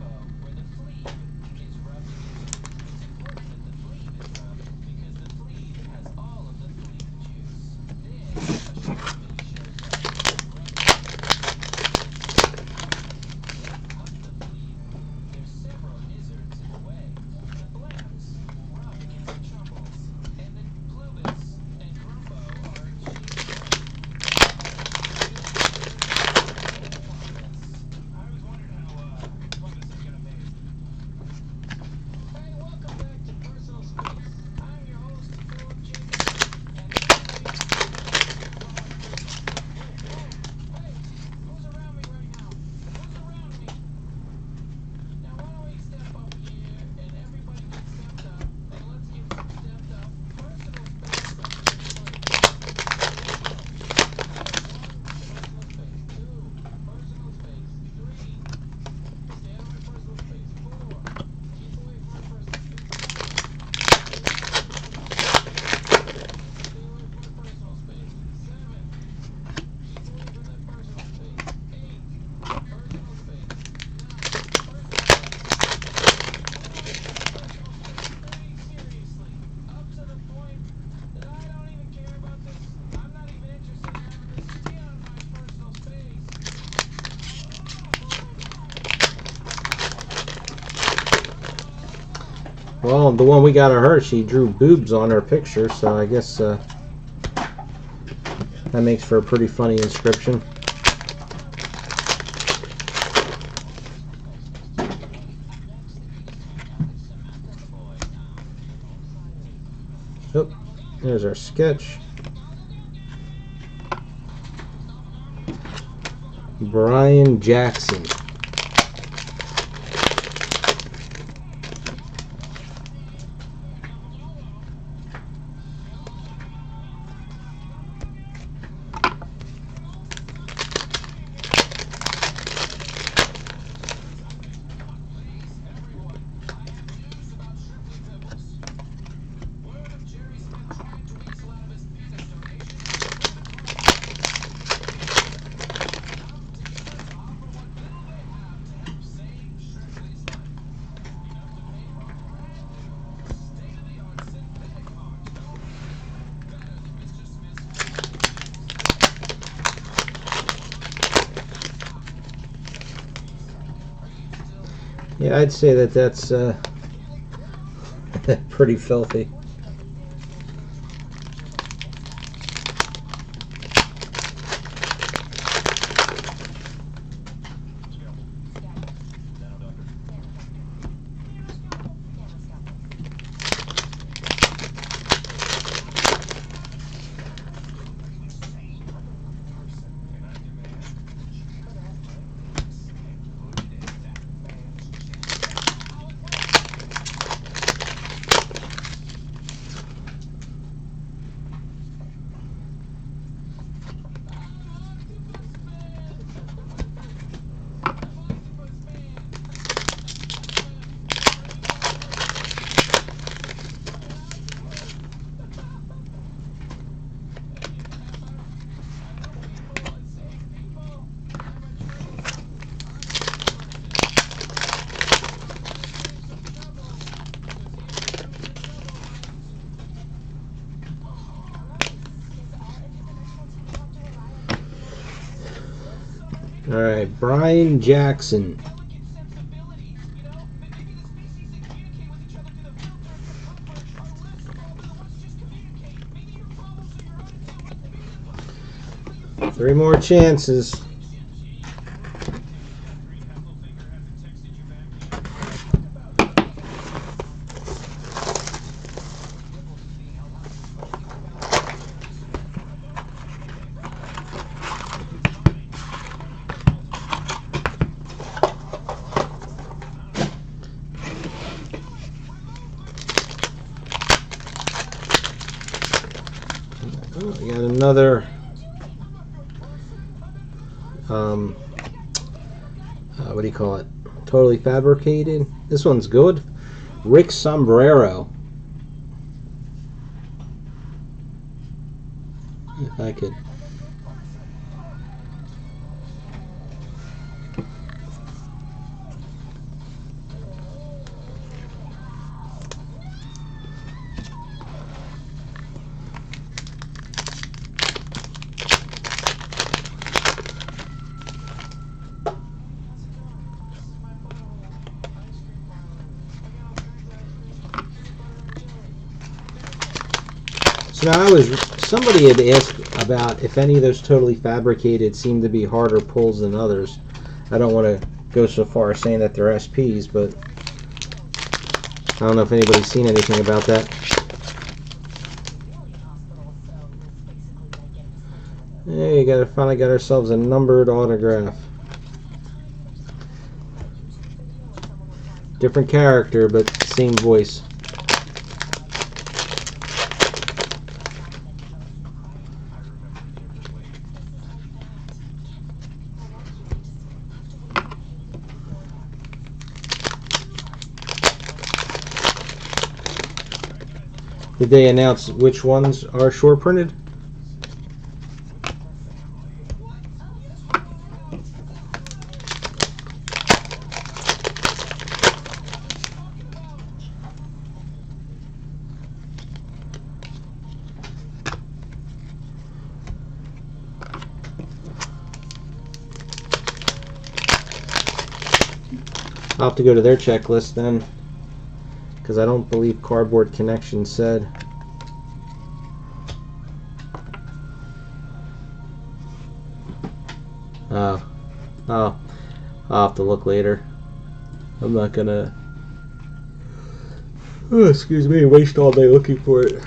Well, the one we got of her, she drew boobs on her picture, so I guess that makes for a pretty funny inscription. Oh, there's our sketch. Brian Jackson. Yeah, I'd say that that's pretty filthy. All right, Brian Jackson. Three more chances. Oh, we got another what do you call it? Totally fabricated. This one's good. Rick Sombrero. If I could. So now somebody had asked about if any of those totally fabricated seem to be harder pulls than others. I don't want to go so far as saying that they're SPs, but I don't know if anybody's seen anything about that. Hey, finally got ourselves a numbered autograph. Different character, but same voice. Did they announce which ones are short printed? I'll have to go to their checklist then, because I don't believe Cardboard Connection said. Oh, I'll have to look later. I'm not gonna, excuse me, waste all day looking for it.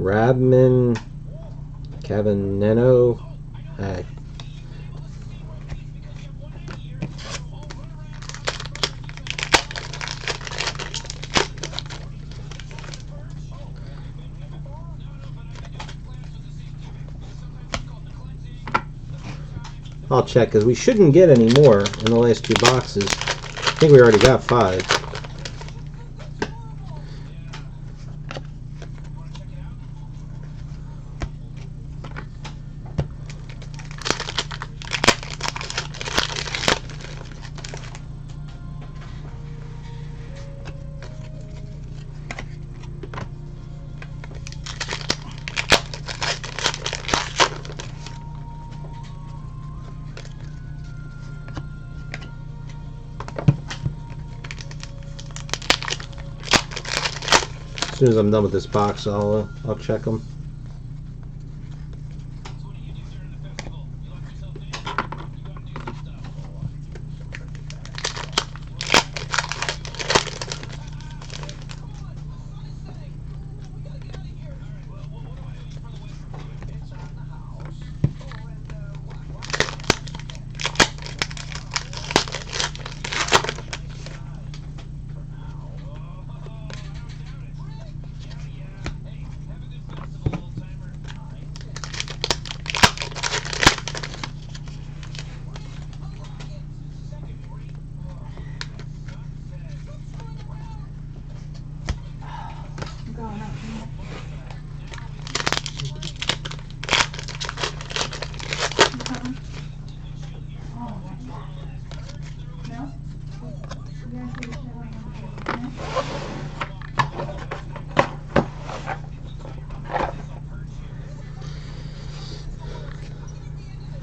Rabman Cavaneno. I'll check because we shouldn't get any more in the last 2 boxes. I think we already got 5. As soon as I'm done with this box, I'll check them.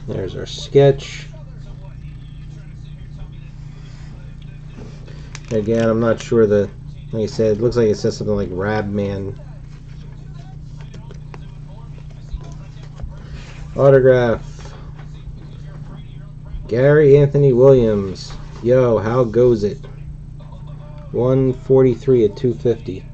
There's our sketch. Again, I'm not sure like I said, it looks like it says something like Rabman. Autograph. Gary Anthony Williams. Yo, how goes it? 143 at 250.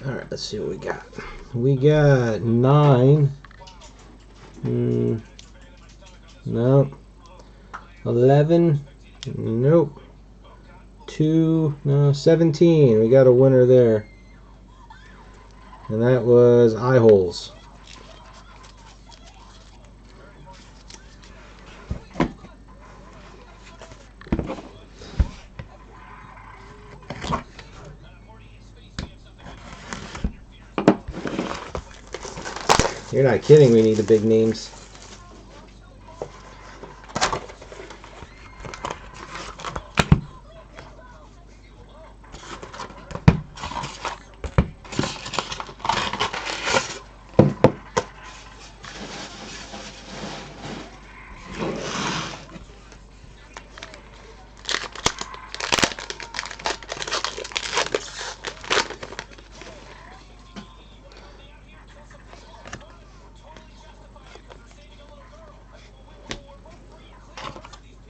Alright, let's see what we got. We got 9. No. 11. Nope. 2. No. 17. We got a winner there. And that was eye holes. You're not kidding, we need the big names.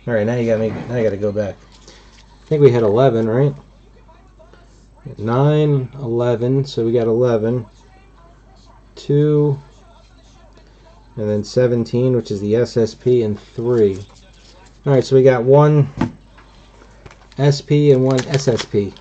All right, now you got me. Now I got to go back. I think we had 11, right? 9, 11. So we got 11, 2, and then 17, which is the SSP, and 3. All right, so we got 1 SP and 1 SSP.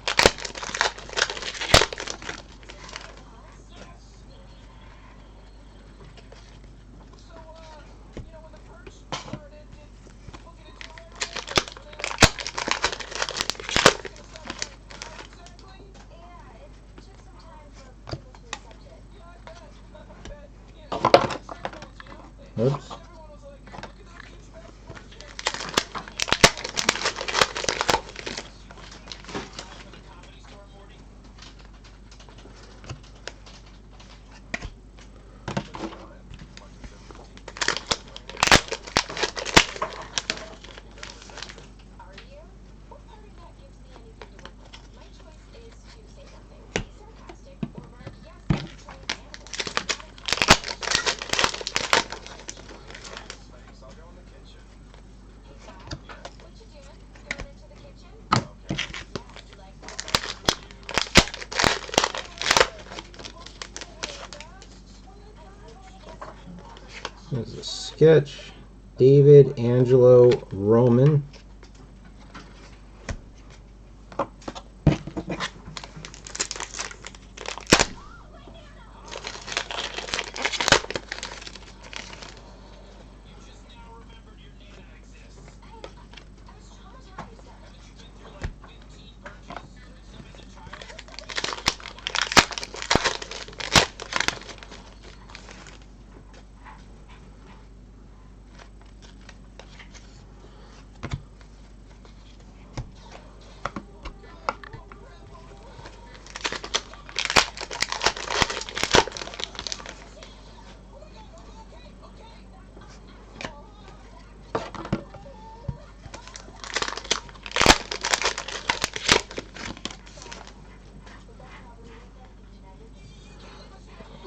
Oops. There's a sketch. David Angelo Roman.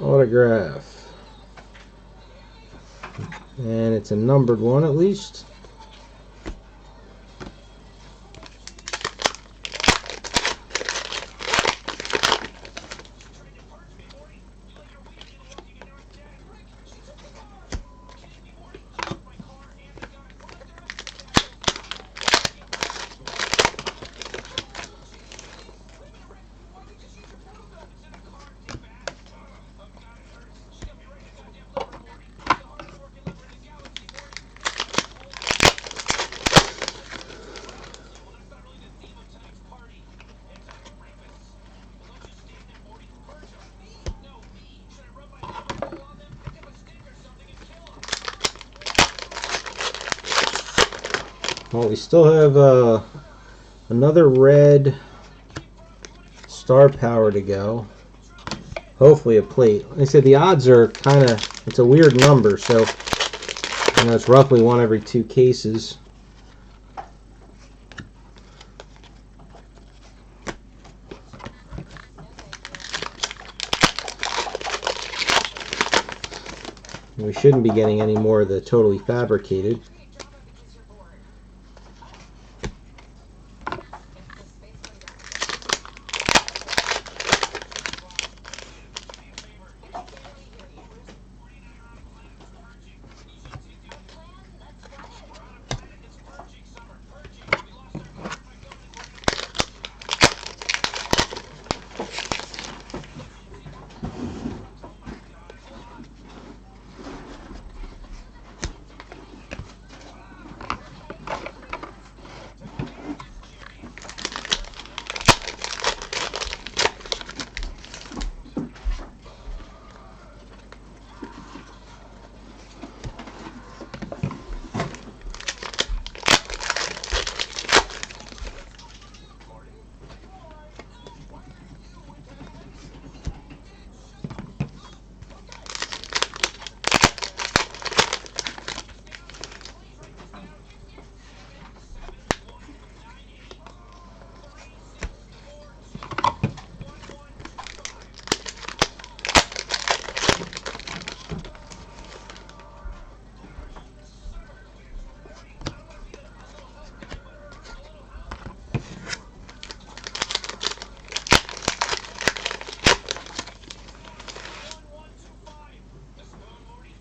Autograph. And it's a numbered one at least. Well, we still have another red star power to go. Hopefully a plate. Like I said, the odds are kind of, it's a weird number, so you know, it's roughly 1 every 2 cases. We shouldn't be getting any more of the totally fabricated.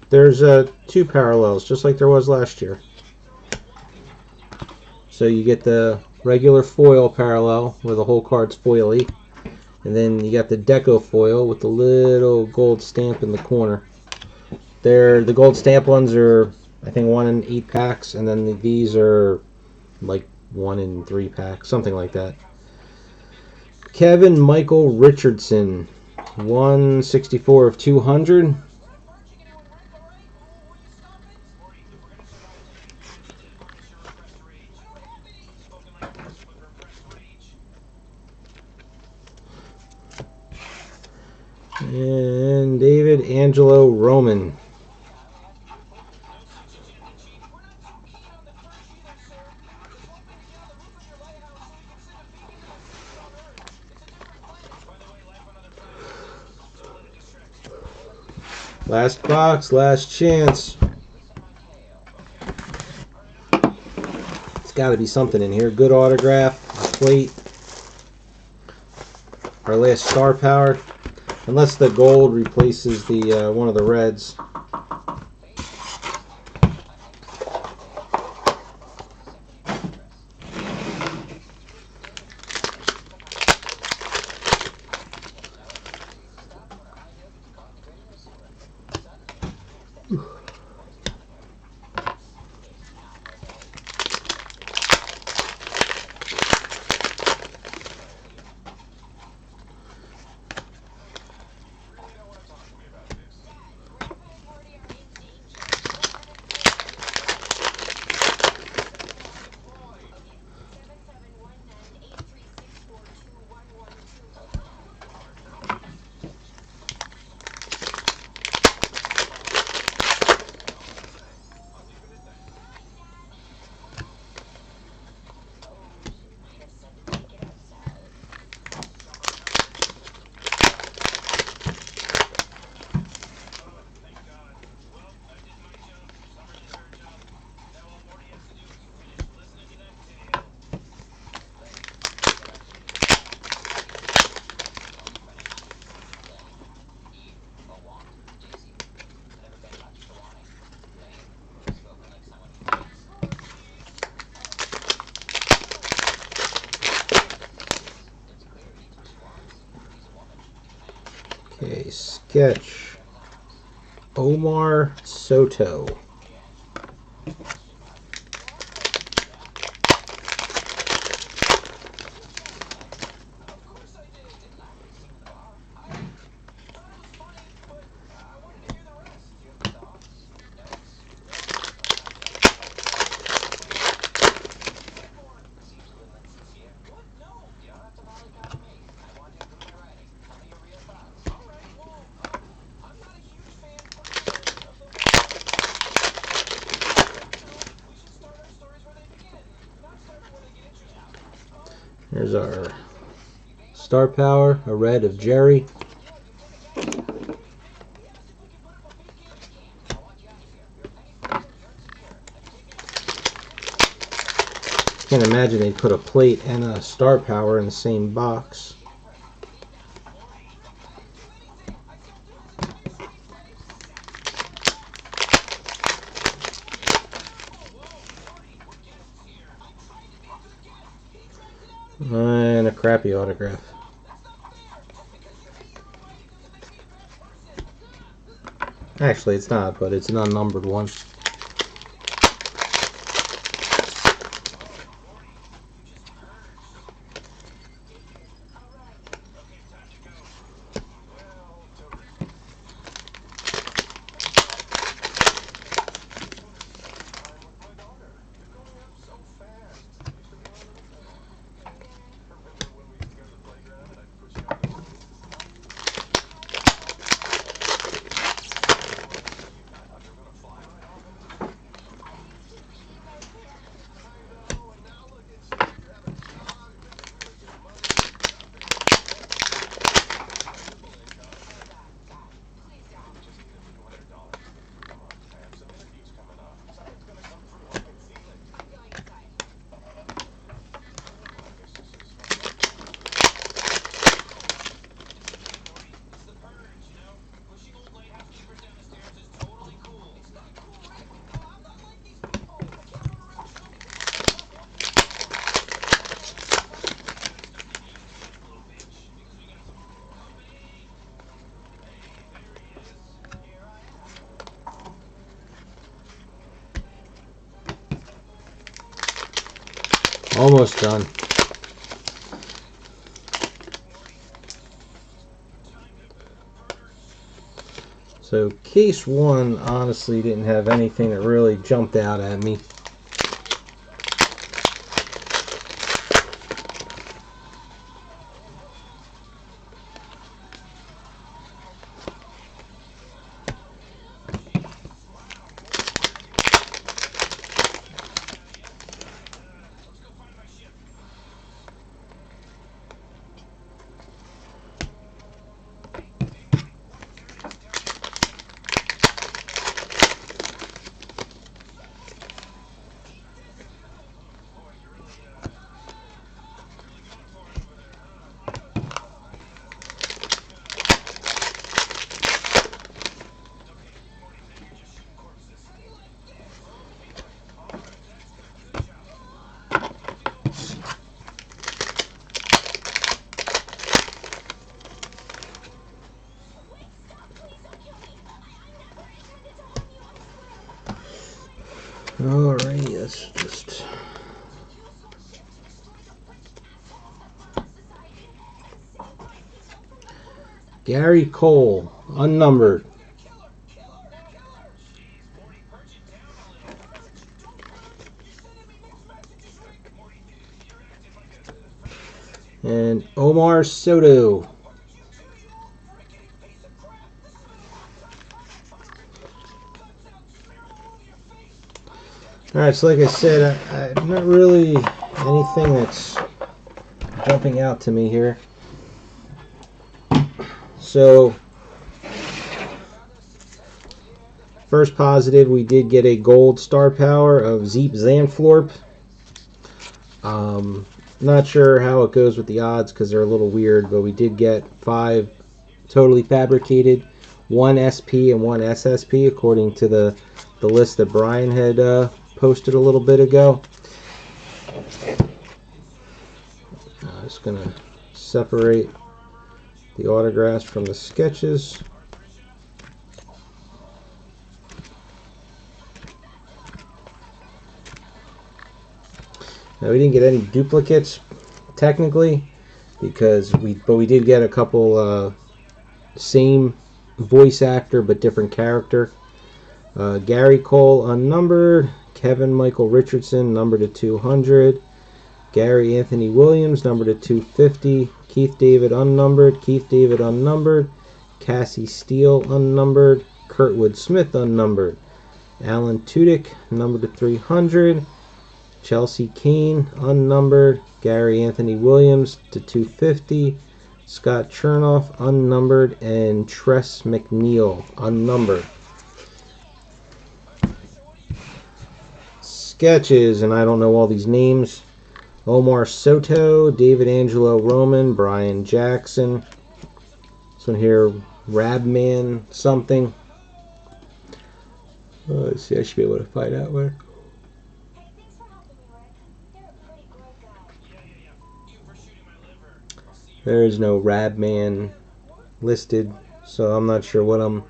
There's 2 parallels, just like there was last year. So you get the regular foil parallel where the whole card's foily, and then you got the deco foil with the little gold stamp in the corner. The gold stamp ones are, I think, 1 in 8 packs, and then these are like 1 in 3 packs, something like that. Kevin Michael Richardson, 164 of 200. And David Angelo Roman. Last box, last chance. It's got to be something in here. Good autograph, plate. Our last star power. Unless the gold replaces the one of the reds. Okay, sketch Omar Soto. Here's our star power, a red of Jerry. Can't imagine they put a plate and a star power in the same box. And a crappy autograph. Actually, it's not, but it's an unnumbered one. Almost done. So case one honestly didn't have anything that really jumped out at me. Alright, let's just... Gary Cole, unnumbered. And Omar Soto. Alright, so like I said, I'm not really anything that's jumping out to me here. So, first positive, we did get a gold star power of Zeep Zanflorp. Not sure how it goes with the odds because they're a little weird, but we did get 5 totally fabricated, 1 SP and 1 SSP according to the list that Brian had posted a little bit ago. I'm just going to separate The autographs from the sketches. Now we didn't get any duplicates technically, because we did get a couple same voice actor but different character. Gary Cole unnumbered, Kevin Michael Richardson numbered to 200, Gary Anthony Williams numbered to 250, Keith David unnumbered, Cassie Steele unnumbered, Kurtwood Smith unnumbered, Alan Tudyk numbered to 300, Chelsea Kane unnumbered, Gary Anthony Williams to 250, Scott Chernoff unnumbered, and Tress McNeil unnumbered. Sketches, and I don't know all these names. Omar Soto, David Angelo Roman, Brian Jackson. This one here, Rabman something. Let's see, I should be able to find out where. There is no Rabman listed, so I'm not sure what I'm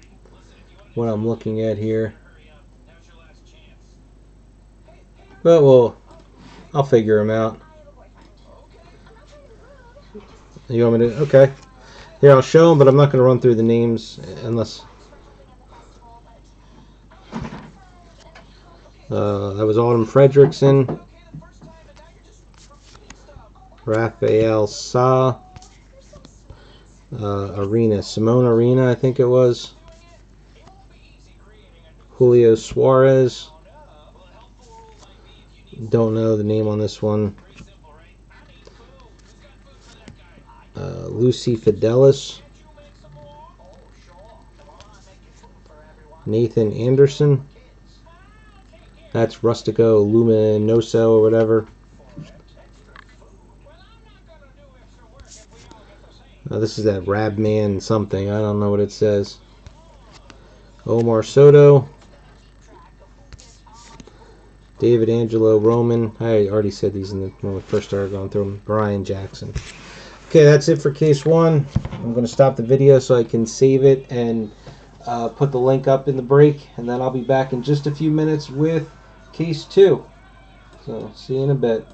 looking at here. But I'll figure them out. You want me to? Okay. Here, I'll show them, but I'm not going to run through the names unless. That was Autumn Fredrickson, Raphael Sa, Simone Arena, I think it was, Julio Suarez, don't know the name on this one, Lucy Fidelis, Nathan Anderson, that's Rustico Luminoso or whatever. This is that Rabman something. I don't know what it says. Omar Soto. David Angelo Roman. I already said these when we first started going through them. Brian Jackson. Okay, that's it for case 1. I'm going to stop the video so I can save it and put the link up in the break. And then I'll be back in just a few minutes with case 2. So, see you in a bit.